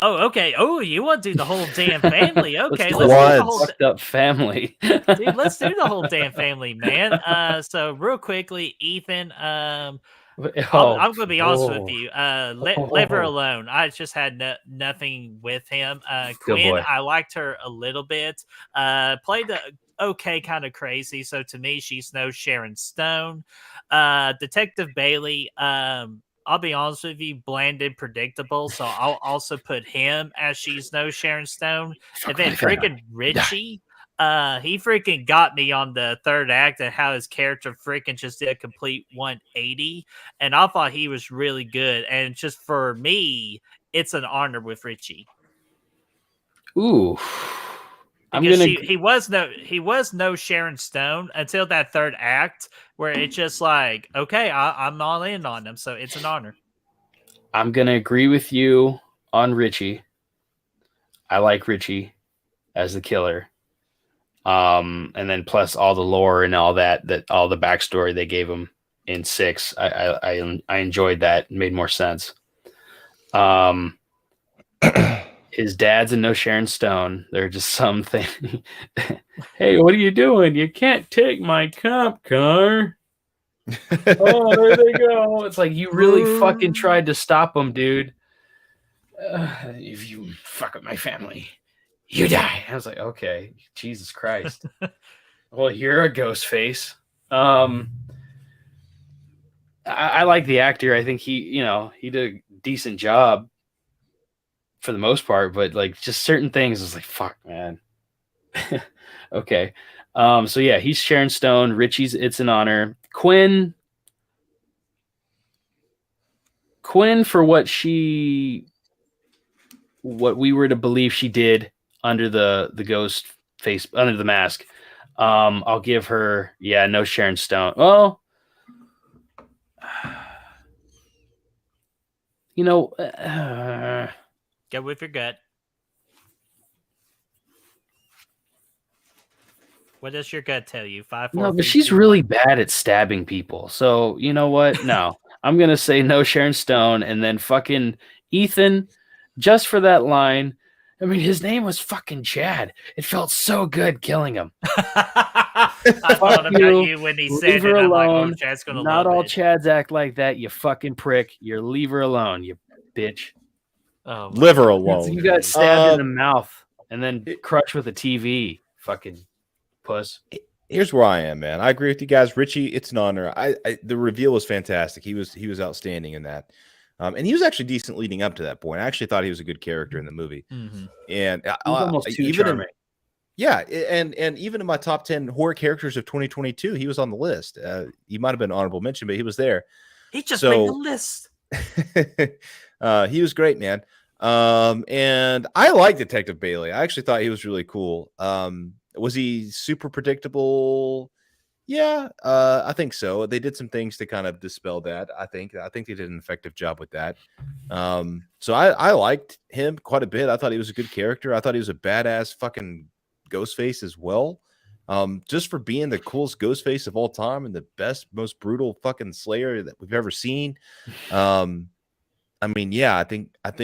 Oh, okay. Oh, you want to do the whole damn family? Okay, let's let's do do the the whole fucked up family. dude. Let's do the whole damn family, man. So real quickly, Ethan. I'm going to be honest with you. Leave her alone. I just had nothing with him. Good Quinn, boy. I liked her a little bit. Played the okay, kind of crazy. So to me, she's no Sharon Stone. Detective Bailey. I'll be honest with you, bland and predictable. So I'll also put him as she's no Sharon Stone. And then freaking Richie. He freaking got me on the third act and how his character freaking just did a complete 180. And I thought he was really good. And just for me, it's an honor with Richie. Ooh. Because he was no Sharon Stone until that third act where it's just like, okay, I'm all in on him, so it's an honor. I'm gonna agree with you on Richie. I like Richie as the killer. And then plus all the lore and all that all the backstory they gave him in 6. I enjoyed that. It made more sense. His dad's a no Sharon Stone. They're just something. Hey, what are you doing? You can't take my cop car. Oh, there they go. It's like you really fucking tried to stop them, dude. If you fuck up my family, you die. I was like, okay, Jesus Christ. Well, you're a ghost face. I like the actor. I think he did a decent job for the most part, but like just certain things is like, fuck, man. Okay. So yeah, he's Sharon Stone. Richie's It's an Honor. Quinn for what we were to believe she did under the ghost face, under the mask. I'll give her, no Sharon Stone. Well, Go with your gut. What does your gut tell you? 5, 4. no, but 3, she's 2, really 1. bad at stabbing people. So you know what? No, I'm gonna say no Sharon Stone, and then fucking Ethan, just for that line. I mean, his name was fucking Chad. It felt so good killing him. I thought about you when he said Leave her it. I'm like, alone. oh, Chad's gonna Not love all it. Chads act like that. You fucking prick. You're leave her alone. You bitch. Oh, Live her God. alone. You got stabbed in the mouth and then crushed with a TV. Fucking puss. Here's where I am, man. I agree with you guys. Richie, it's an honor. The reveal was fantastic. He was outstanding in that. And he was actually decent leading up to that point. I actually thought he was a good character in the movie. Mm-hmm. And He's almost too charming. And even in my top 10 horror characters of 2022, he was on the list. He might have been an honorable mention, but he was there. He just made the list. He was great, man. And I like Detective Bailey. I actually thought he was really cool. Was he super predictable? Yeah, I think so. They did some things to kind of dispel that. I think they did an effective job with that. So I liked him quite a bit. I thought he was a good character. I thought he was a badass fucking Ghostface as well. Just for being the coolest Ghostface of all time and the best, most brutal fucking Slayer that we've ever seen. I mean, yeah, I think at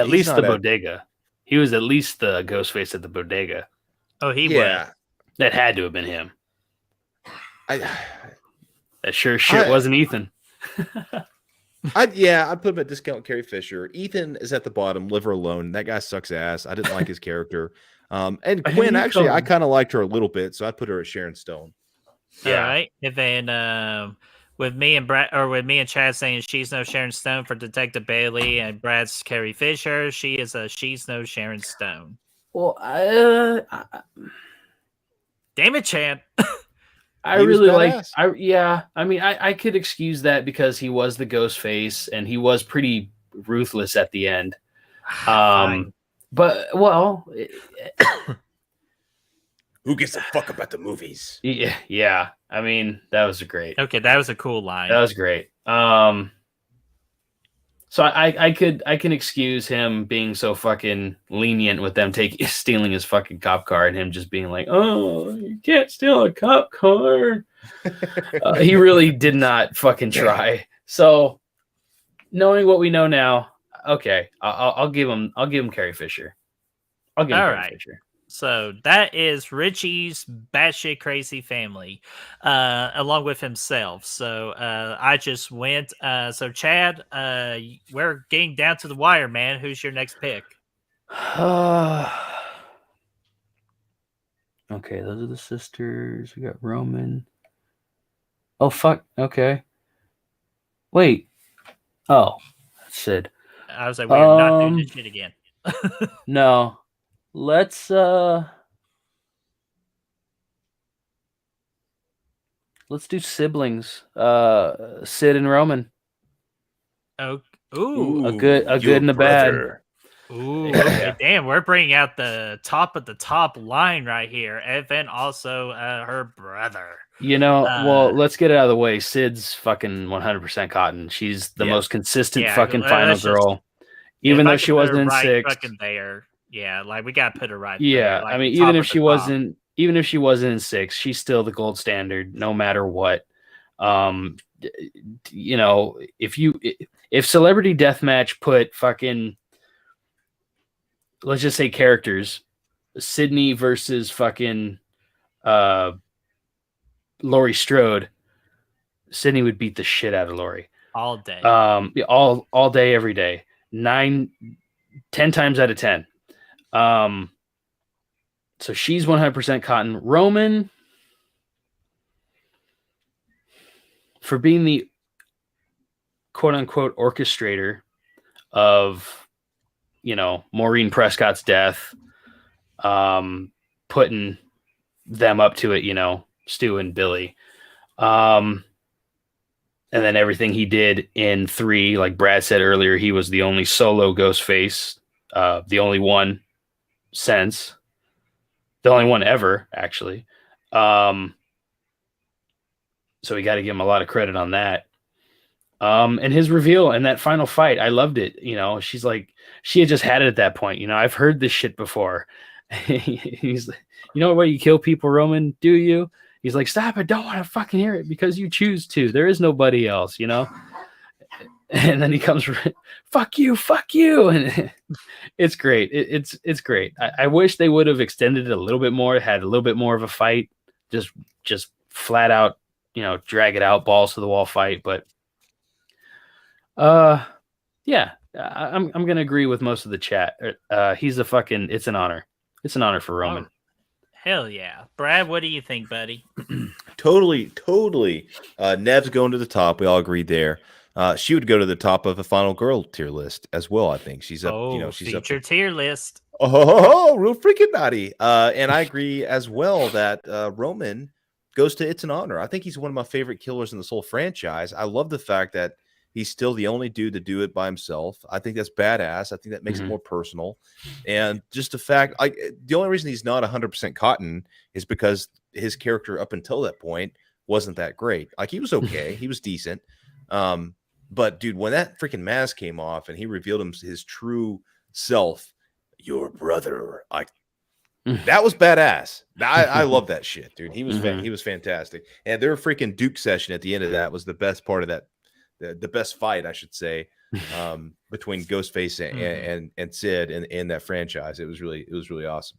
least the bodega. He was at least the Ghostface at the bodega. Oh, he was. That had to have been him. That sure shit wasn't Ethan. I'd put him at discount Carrie Fisher. Ethan is at the bottom, live her alone. That guy sucks ass. I didn't like his character. And Here Quinn, you actually, I come. kind of liked her a little bit, so I'd put her at Sharon Stone. Yeah. All right. And then with me and Chad saying she's no Sharon Stone for Detective Bailey, and Brad's Carrie Fisher, she's no Sharon Stone. Well, Damn it, Chad. I He was really like. badass. I mean, I could excuse that because he was the ghost face and he was pretty ruthless at the end. Fine. But well, Who gives a fuck about the movies? yeah. I mean, that was great. Okay, that was a cool line. That was great. So I can excuse him being so fucking lenient with them stealing his fucking cop car and him just being like, oh, you can't steal a cop car. He really did not fucking try. So knowing what we know now, okay, I'll give him Carrie Fisher. I'll give him Carrie Fisher. So that is Richie's batshit crazy family, along with himself. So I just went. So Chad, we're getting down to the wire, man. Who's your next pick? Okay, those are the sisters. We got Roman. Oh fuck. Okay. Wait. Oh, Sid. I was like, we're not doing this shit again. No. Let's do siblings. Sid and Roman. Oh, ooh, a good and a bad. Ooh, okay, damn, we're bringing out the top of the top line right here. And then also her brother. You know, well, let's get it out of the way. Sid's fucking 100% Cotton. She's the most consistent fucking final girl. Even though she wasn't in 6. Fucking there. Yeah, like we gotta put her right. Yeah, there, like I mean, even if she wasn't in 6, she's still the gold standard, no matter what. You know, if Celebrity Deathmatch put fucking, let's just say characters, Sydney versus fucking Laurie Strode, Sydney would beat the shit out of Laurie all day. All day, every day, 10 times out of 10. So she's 100% Cotton. Roman, for being the quote unquote orchestrator of, you know, Maureen Prescott's death, putting them up to it, you know, Stu and Billy. And then everything he did in 3, like Brad said earlier, he was the only solo Ghostface, the only one since, the only one ever, actually. So we got to give him a lot of credit on that. And his reveal and that final fight, I loved it. You know, she's like, she had just had it at that point. You know, I've heard this shit before. He's like, you know what, you kill people, Roman, do you? He's like, stop, I don't want to fucking hear it because you choose to. There is nobody else, you know? And then he comes, fuck you. And it's great. It's great. I wish they would have extended it a little bit more, had a little bit more of a fight, just flat out, you know, drag it out, balls to the wall fight. But yeah, I'm going to agree with most of the chat. He's a fucking, it's an honor. It's an honor for Roman. Oh, hell yeah. Brad, what do you think, buddy? Totally. Nev's going to the top. We all agreed there. She would go to the top of the final girl tier list as well. I think she's up. Oh, you know, she's feature up. tier list. Oh, real freaking naughty. And I agree as well that Roman goes to It's an Honor. I think he's one of my favorite killers in this whole franchise. I love the fact that he's still the only dude to do it by himself. I think that's badass. I think that makes it more personal. And just the fact, like, the only reason he's not 100% Cotton is because his character up until that point wasn't that great. Like, he was okay. He was decent. But dude, when that freaking mask came off and he revealed his true self, your brother, that was badass. I love that shit, dude. He was he was fantastic. And their freaking Duke session at the end of that was the best part of that. The best fight, I should say, between Ghostface and Sid in that franchise. It was really awesome.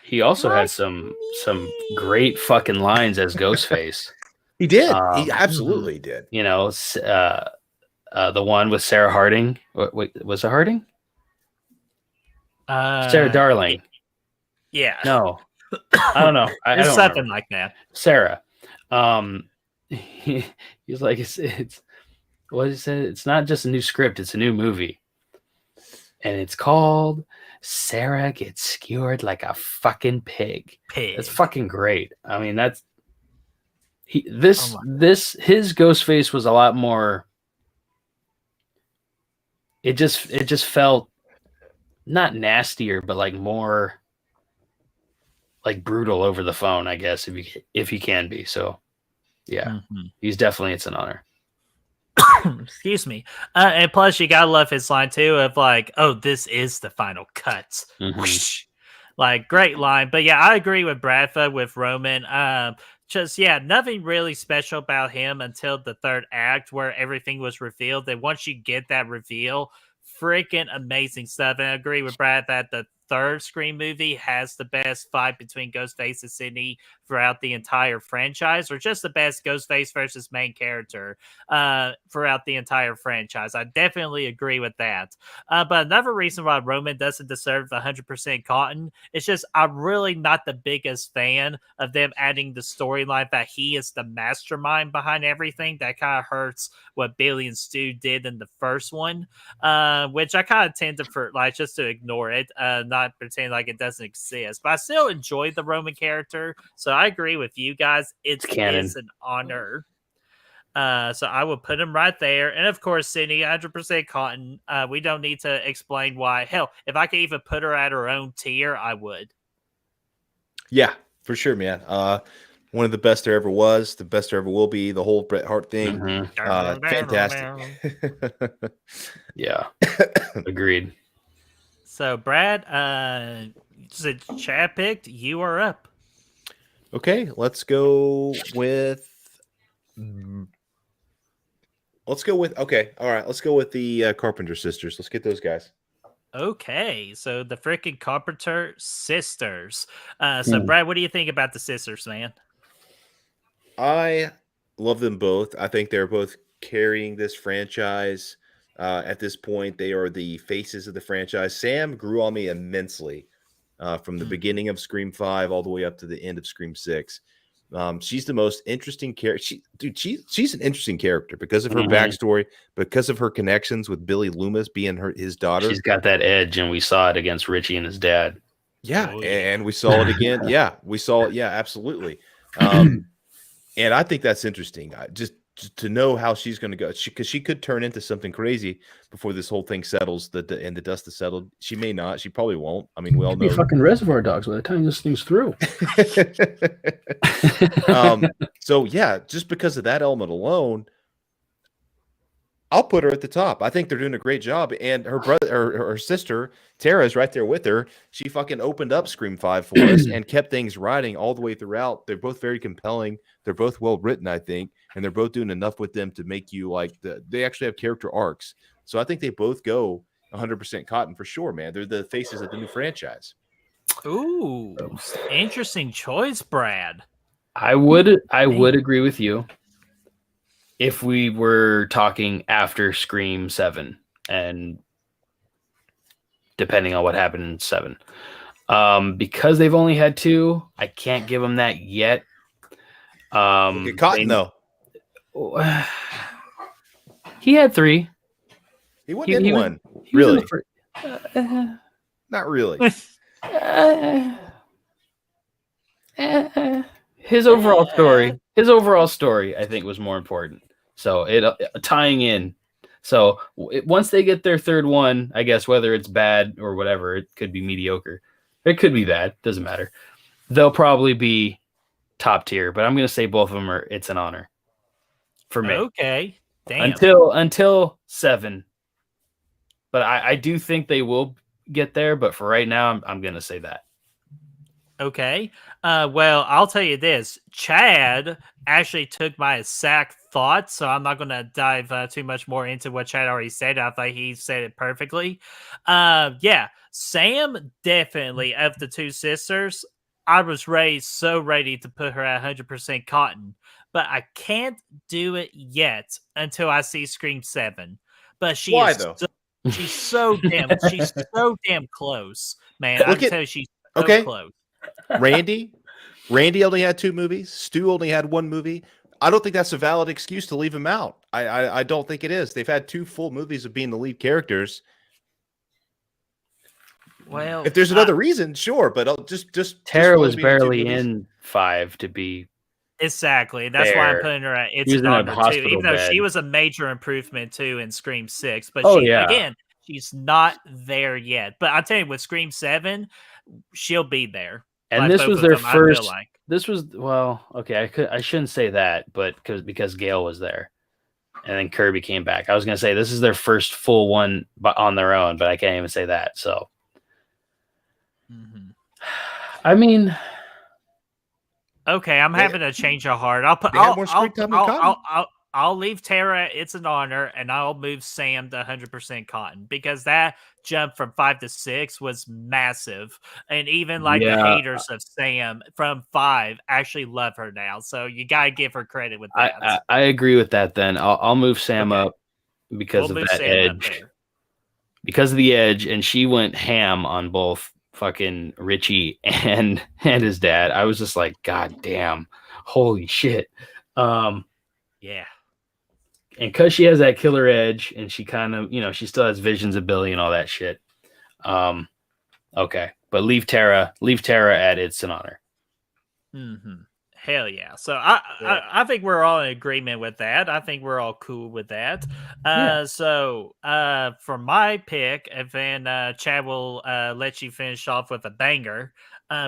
He also had some great fucking lines as Ghostface. He did. He absolutely did. You know, The one with Sarah Harding. Wait, was it Harding? Sarah Darling. Yeah. No, I don't know. I It's don't something remember. like that. Sarah. He's like, it's what he said. It's not just a new script; it's a new movie, and it's called "Sarah Gets Skewered Like a Fucking Pig." That's fucking great. I mean, that's his Ghostface was a lot more. It just felt not nastier, but like more like brutal over the phone, I guess, if he can be. So yeah, he's definitely, it's an honor. Excuse me. And plus you gotta love his line too of like, oh, this is the final cut. Whoosh. Like, great line. But yeah, I agree with Bradford with Roman. Just nothing really special about him until the third act where everything was revealed. And once you get that reveal, freaking amazing stuff. And I agree with Brad that the third Scream movie has the best fight between Ghostface and Sidney throughout the entire franchise, or just the best Ghostface versus main character throughout the entire franchise. I definitely agree with that. But another reason why Roman doesn't deserve 100% Cotton is just I'm really not the biggest fan of them adding the storyline that he is the mastermind behind everything. That kind of hurts what Billy and Stu did in the first one, which I kind of tend to just to ignore it, not pretend like it doesn't exist. But I still enjoy the Roman character, so I agree with you guys. It's canon. An honor. So I will put him right there. And of course, Sydney, 100% Cotton. We don't need to explain why. Hell, if I could even put her at her own tier, I would. Yeah, for sure, man. One of the best there ever was, the best there ever will be. The whole Bret Hart thing, fantastic. Yeah, agreed. So, Brad, Chad picked. You are up. Okay, let's go with. Okay, all right. Let's go with the Carpenter sisters. Let's get those guys. Okay, so the freaking Carpenter sisters. So, Brad, what do you think about the sisters, man? I love them both. I think they're both carrying this franchise. At this point, they are the faces of the franchise. Sam grew on me immensely from the beginning of Scream 5 all the way up to the end of Scream 6. She's the most interesting character. She's an interesting character because of her backstory, because of her connections with Billy Loomis being his daughter. She's got that edge, and we saw it against Richie and his dad. Yeah, and we saw it again. Yeah, we saw it. Yeah, absolutely. And I think that's interesting. Just to know how she's going to go, because she could turn into something crazy before this whole thing settles. And the dust is settled. She may not. She probably won't. I mean, we all know. Be fucking Reservoir Dogs by the time this thing's through. So yeah, just because of that element alone, I'll put her at the top. I think they're doing a great job. And her brother, her sister, Tara, is right there with her. She fucking opened up Scream 5 for us and kept things riding all the way throughout. They're both very compelling. They're both well written, I think. And they're both doing enough with them to make you like they actually have character arcs. So I think they both go 100% Cotton for sure, man. They're the faces of the new franchise. Ooh, interesting choice, Brad. I would agree with you if we were talking after Scream 7 and depending on what happened in 7. Because they've only had 2, I can't give them that yet. Cotton, though. He had 3. He wasn't in one. Really? Not really. His overall story, I think, was more important. So it tying in. So once they get their third one, I guess whether it's bad or whatever, it could be mediocre. It could be bad. Doesn't matter. They'll probably be top tier, but I'm going to say both of them are. It's an honor for me. Okay. Damn. Until 7. But I do think they will get there. But for right now, I'm going to say that. Okay. Well, I'll tell you this. Chad actually took my exact thoughts, so I'm not going to dive too much more into what Chad already said. I thought he said it perfectly. Yeah, Sam definitely, of the 2 sisters, I was so ready to put her at 100% Cotton. but I can't do it yet until I see Scream 7. But Why, though? She's so damn close, man. I Look can at- tell you she's so okay. close. Randy only had 2 movies. Stu only had 1 movie. I don't think that's a valid excuse to leave him out. I don't think it is. They've had 2 full movies of being the lead characters. Well, If there's another reason, sure, but I'll just Tara was only being in 2 barely movies. in 5 to be. exactly. That's why I'm Fair. putting her at She It's was an in a Honor too, hospital even though she bed. was a major improvement too in Scream 6. But Oh, she yeah. again, she's not there yet. But I'll tell you, with Scream 7, she'll be there. And Like, this both was of their them, I feel first. like. This was okay. I shouldn't say that, but because Gail was there, and then Kirby came back. I was gonna say this is their first full one, but on their own. But I can't even say that. So, I mean, Okay, I'm having a change of heart. They had more screen time than Cotton. I'll leave Tara. It's an honor, and I'll move Sam to 100% Cotton because that jump from 5 to 6 was massive, and even like the Yeah. haters of Sam from 5 actually love her now. So you gotta give her credit with that. I agree with that. Then I'll move Sam Okay. up because We'll of move that Sam up edge. there. Because of the edge, and she went ham on both fucking Richie and his dad. I was just like, God damn, holy shit. Yeah. And because she has that killer edge, and she kind of, she still has visions of Billy and all that shit. Okay, but leave Tara at It's an Honor. Mm-hmm. Hell yeah. So I think we're all in agreement with that. I think we're all cool with that. So for my pick, and then Chad will let you finish off with a banger,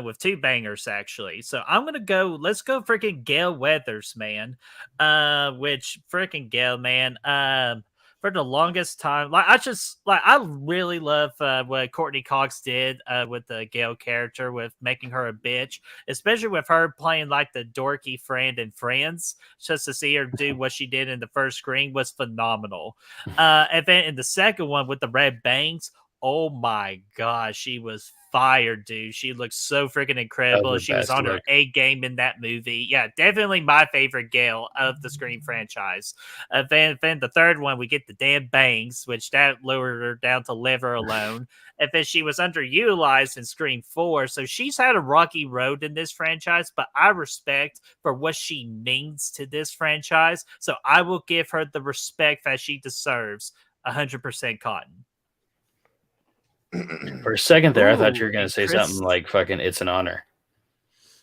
with 2 bangers actually. So let's go freaking Gail Weathers, man. Which freaking Gail, man. For the longest time, I really love what Courtney Cox did with the Gail character, with making her a bitch, especially with her playing like the dorky friend in Friends. Just to see her do what she did in the first Scream was phenomenal. And then in the second one with the red bangs, oh my god, she was fire, dude. She looked so freaking incredible. She was on her A game in that movie. Yeah, definitely my favorite Gail of the Scream franchise. Then the third one, we get the damn bangs, which that lowered her down to Leave Her Alone. And then she was underutilized in Scream 4. So she's had a rocky road in this franchise, but I respect for what she means to this franchise. So I will give her the respect that she deserves. 100% Cotton. For a second there, I thought you were Ooh, going to say something like fucking It's an Honor.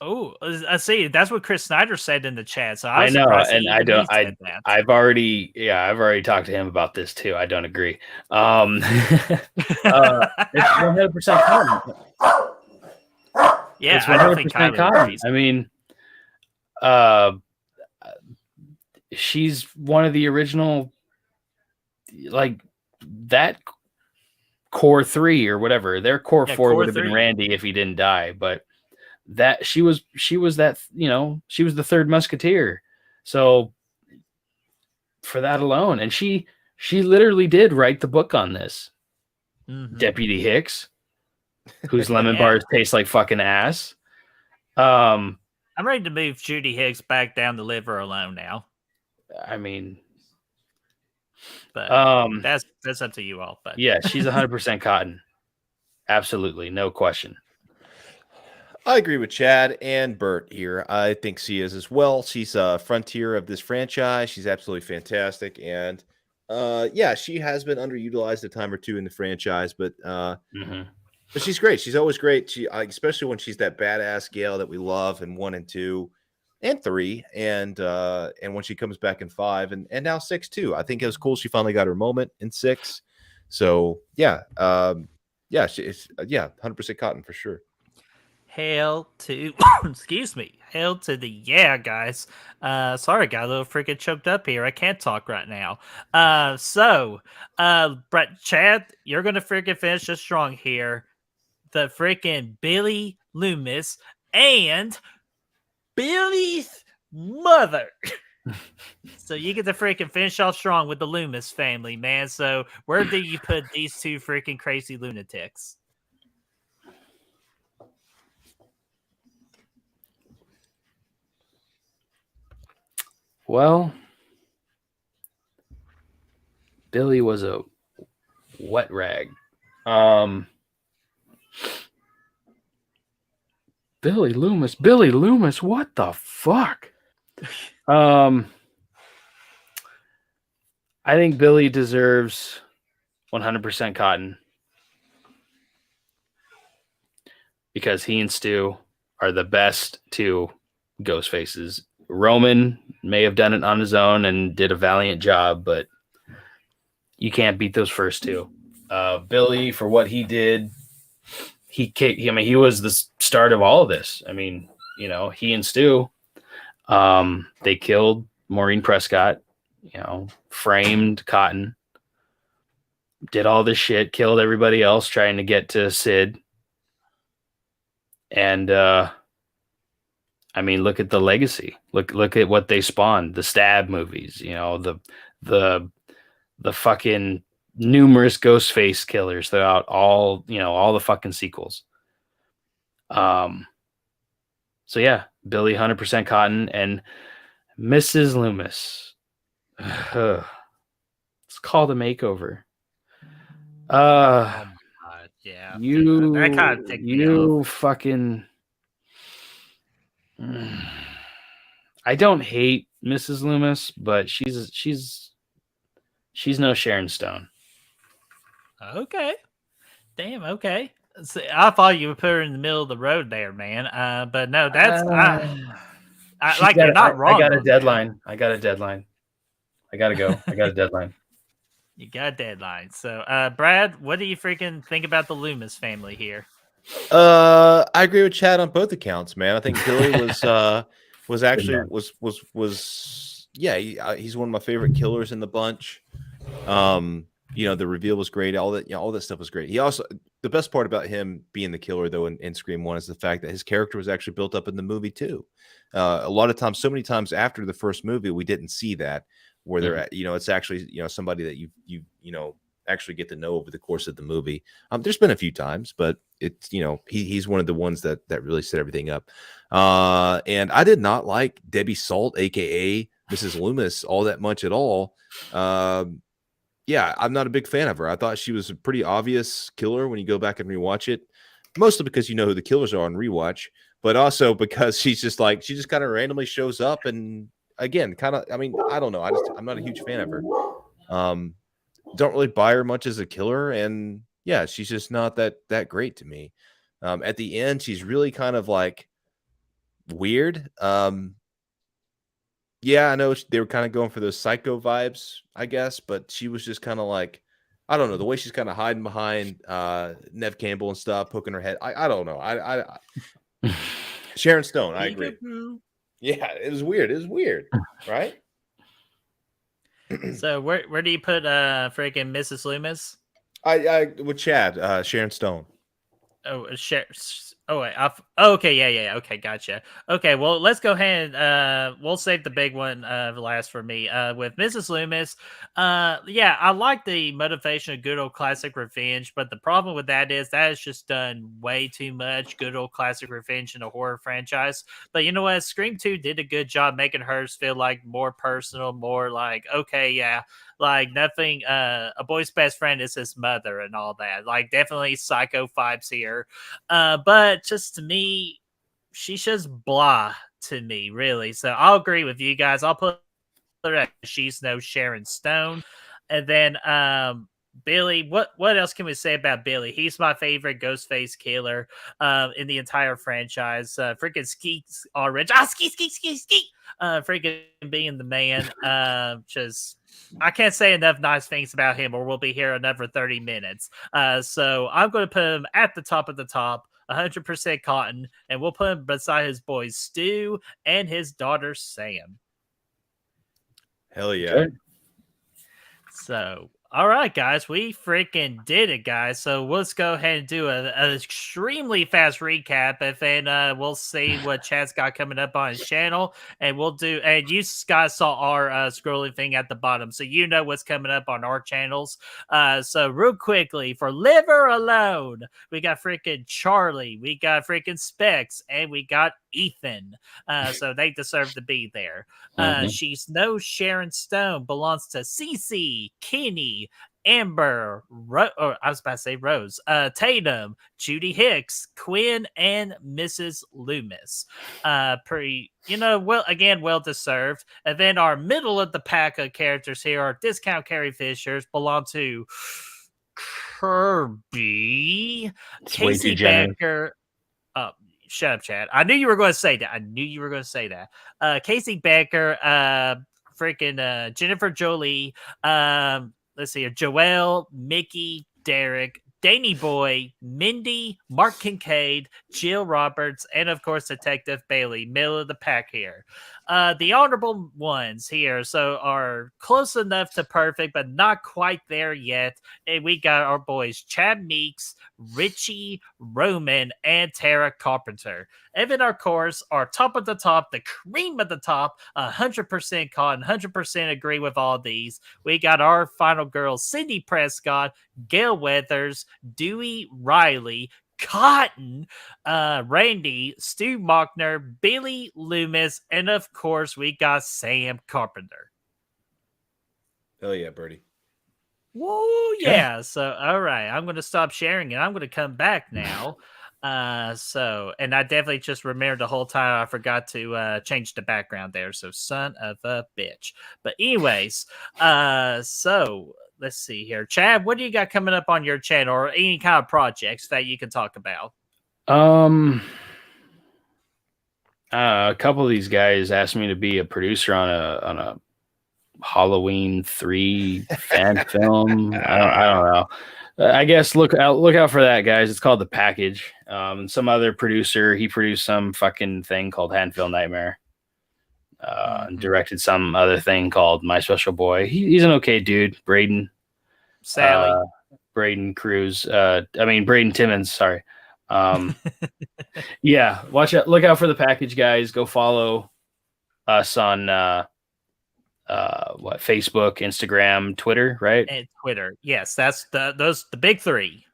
Oh, I see. That's what Chris Snyder said in the chat. So I know, and I've already talked to him about this too. I don't agree. It's 100% Cotton. Yeah, It's I don't think 100% Kylie Cotton. agrees. I mean, she's one of the original, like that core 3 or whatever. Their core 4 would have been Randy if he didn't die, but that she was that, she was the third musketeer. So for that alone, and she literally did write the book on this. Mm-hmm. Deputy Hicks, whose lemon bars taste like fucking ass. I'm ready to move Judy Hicks back down to Leave Her Alone now. I mean, but that's up to you all. But yeah, she's 100% Cotton. Absolutely, no question. I agree with Chad and Bert here. I think she is as well. She's a frontier of this franchise. She's absolutely fantastic. And she has been underutilized a time or two in the franchise, but she's great. She's always great. She, especially when she's that badass Gail that we love in 1 and 2 and 3, and when she comes back in 5 and now 6 too. I think it was cool. She finally got her moment in 6. So she's 100% Cotton for sure. Hail to excuse me. Hail to the guys. Sorry, got a little freaking choked up here. I can't talk right now. Brett, Chad, you're gonna freaking finish us strong here. The freaking Billy Loomis and Billy's mother. So you get to freaking finish off strong with the Loomis family, man. So where do you put these 2 freaking crazy lunatics? Well, Billy was a wet rag. Billy Loomis, what the fuck? I think Billy deserves 100% Cotton because he and Stu are the best two ghost faces. Roman may have done it on his own and did a valiant job, but you can't beat those first two. Billy, for what he did, he was the start of all of this. I mean, he and Stu, they killed Maureen Prescott, framed Cotton, did all this shit, killed everybody else trying to get to Sid. And I mean, look at the legacy. Look at what they spawned. The Stab movies, the fucking numerous Ghostface killers throughout all the fucking sequels. So yeah, Billy 100% Cotton and Mrs. Loomis. It's called a makeover. Oh my god, yeah. That kind of ticked me off. Fucking. I don't hate Mrs. Loomis, but she's no Sharon Stone. Okay. Damn, okay. See, I thought you would put her in the middle of the road there, man. But no, that's you're not wrong. I got a deadline. I got to go. I got a deadline. You got a deadline. So, Brad, what do you freaking think about the Loomis family here? I agree with Chad on both accounts, man. I think Billy he's one of my favorite killers in the bunch. The reveal was great. All that stuff was great. He also, the best part about him being the killer though in Scream 1 is the fact that his character was actually built up in the movie too. A lot of times, so many times after the first movie, we didn't see that where they're at, it's actually, somebody that you actually get to know over the course of the movie. There's been a few times, but it's, he's one of the ones that really set everything up. And I did not like Debbie Salt, aka Mrs. Loomis, all that much at all. Yeah, I'm not a big fan of her. I thought she was a pretty obvious killer when you go back and rewatch it, mostly because you know who the killers are on rewatch, but also because she just kind of randomly shows up and again, I don't know. I'm not a huge fan of her. Don't really buy her much as a killer, and yeah, she's just not that great to me. At the end, she's really kind of like weird. Yeah, I know they were kind of going for those psycho vibes, I guess, but she was just kind of like, I don't know, the way she's kind of hiding behind Nev Campbell and stuff, poking her head. I don't know. I Sharon Stone, I agree. Yeah, it was weird. It was weird, right? So where do you put freaking Mrs. Loomis? I with Chad, Sharon Stone. Oh, Oh, wait. Okay, yeah. Okay, gotcha. Okay, well, let's go ahead and we'll save the big one last for me. With Mrs. Loomis, yeah, I like the motivation of good old classic revenge, but the problem with that is just done way too much good old classic revenge in a horror franchise. But you know what? Scream 2 did a good job making hers feel like more personal, more like, okay, yeah, like nothing, a boy's best friend is his mother and all that. Like definitely psycho vibes here. But just to me, she's just blah to me, really. So I'll agree with you guys. I'll put her at she's no Sharon Stone. And then Billy, what else can we say about Billy? He's my favorite Ghostface killer in the entire franchise. Freaking Skeet's orange. Skeet. Freaking being the man. Just I can't say enough nice things about him, or we'll be here another 30 minutes. So I'm going to put him at the top of the top, 100% Cotton, and we'll put him beside his boys Stu and his daughter Sam. Hell yeah. Okay. So All right, guys, we freaking did it, guys. So let's go ahead and do an extremely fast recap, and then we'll see what Chad's got coming up on his channel, and we'll do. And you guys saw our scrolling thing at the bottom, so you know what's coming up on our channels. So real quickly for Liver Alone, we got freaking Charlie, we got freaking Specs, and we got Ethan. So they deserve to be there. She's no Sharon Stone belongs to Cece, Kenny, Amber, I was about to say Rose, Tatum, Judy Hicks, Quinn, and Mrs. Loomis. Well deserved. And then our middle of the pack of characters here are Discount Carrie Fishers, belong to Kirby, Casey Becker. Shut up, Chad. I knew you were going to say that. Casey Becker, freaking Jennifer Jolie, let's see here, Joelle, Mickey, Derek, Danny Boy, Mindy, Mark Kincaid, Jill Roberts, and of course Detective Bailey, middle of the pack here. The honorable ones here are close enough to perfect, but not quite there yet. And we got our boys Chad Meeks, Richie, Roman, and Tara Carpenter. And then, of course, our top of the top, the cream of the top, 100% caught, 100% agree with all these. We got our final girls, Cindy Prescott, Gail Weathers, Dewey Riley, Cotton, Randy, Stu Mockner, Billy Loomis, and of course, we got Sam Carpenter. Hell yeah, Birdie. Whoa, yeah. So, all right, I'm going to stop sharing and I'm going to come back now. And I definitely just remembered the whole time I forgot to change the background there. So, son of a bitch. But anyways, so let's see here. Chad, what do you got coming up on your channel or any kind of projects that you can talk about? A couple of these guys asked me to be a producer on a Halloween 3 fan film. I don't know. I guess look out for that, guys. It's called The Package. And some other producer, he produced some fucking thing called Hanfield Nightmare. And directed some other thing called My Special Boy. He's an okay dude. Braden. Sally. Braden Cruz. Braden Timmons, sorry. Yeah, look out for The Package, guys. Go follow us on Facebook, Instagram, Twitter, right? And Twitter. Yes, that's the big three.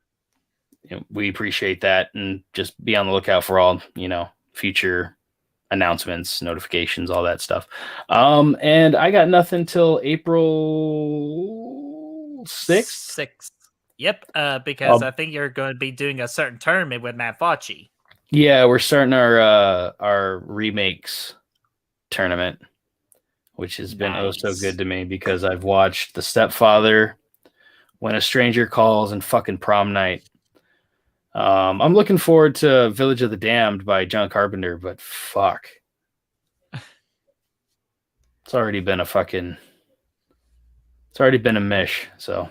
We appreciate that, and just be on the lookout for all, future announcements, notifications, all that stuff. And I got nothing till April 6th. Yep, because I think you're going to be doing a certain tournament with Matt Fauci. Yeah, we're starting our remakes tournament, which has been oh so good to me because I've watched The Stepfather, When a Stranger Calls, and fucking Prom Night. I'm looking forward to Village of the Damned by John Carpenter, but fuck. It's already been a mish, so.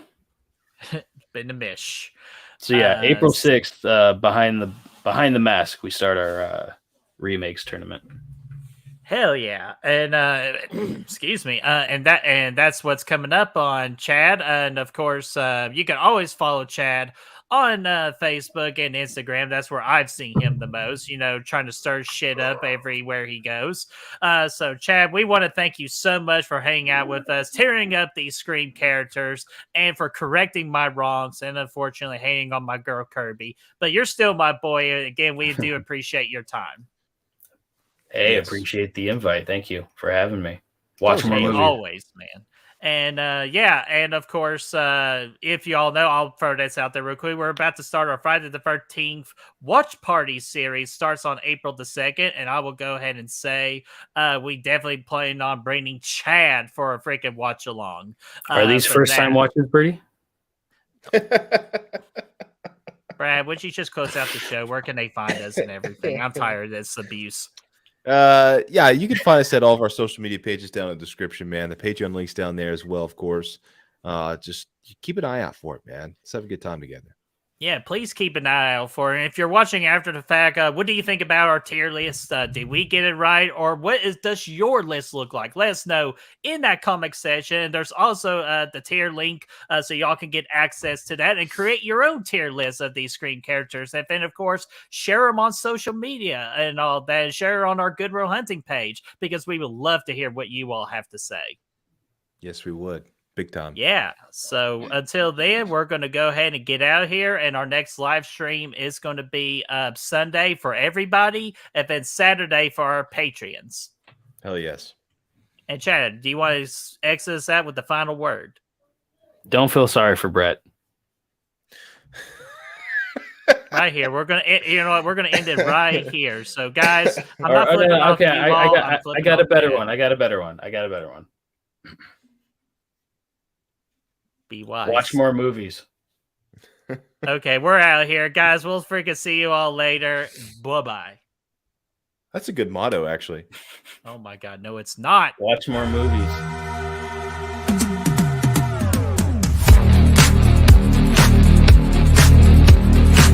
Been a mish. So yeah, April 6th, behind the mask, we start our remakes tournament. Hell yeah. And excuse me. And that's what's coming up on Chad. And of course, you can always follow Chad on Facebook and Instagram. That's where I've seen him the most, trying to stir shit up everywhere he goes. So Chad, we want to thank you so much for hanging out with us, tearing up these Scream characters, and for correcting my wrongs, and unfortunately hating on my girl Kirby. But you're still my boy. Again, we do appreciate your time. Hey, appreciate the invite. Thank you for having me. Watch more movies. Always, man. And and of course, if y'all know, I'll throw this out there real quick. We're about to start our Friday the 13th Watch Party series. Starts on April the 2nd, and I will go ahead and say we definitely plan on bringing Chad for a freaking watch along. Are these first time watches, Birdie? Brad, would you just close out the show? Where can they find us and everything? I'm tired of this abuse. Yeah, you can find us at all of our social media pages down in the description, man. The Patreon link's down there as well, of course. Just keep an eye out for it, man. Let's have a good time together. Yeah, please keep an eye out for it. And if you're watching after the fact, what do you think about our tier list? Did we get it right, or does your list look like? Let us know in that comment section. There's also the tier link, so y'all can get access to that and create your own tier list of these screen characters. And then, of course, share them on social media and all that. And share on our Good Real Hunting page because we would love to hear what you all have to say. Yes, we would. Big time. Yeah. So until then, we're going to go ahead and get out of here. And our next live stream is going to be Sunday for everybody, and then Saturday for our Patreons. Hell yes. And Chad, do you want to exit us out with the final word? Don't feel sorry for Brett. Right here, we're gonna, we're gonna end it right here. So, guys, I'm Or- not flipping off okay, you all, I'm I flipping got a off better Chad. one. I got a better one. Be wise. Watch more movies. Okay, we're out here, guys. We'll freaking see you all later. Bye bye. That's a good motto, actually. Oh my God, no, it's not. Watch more movies.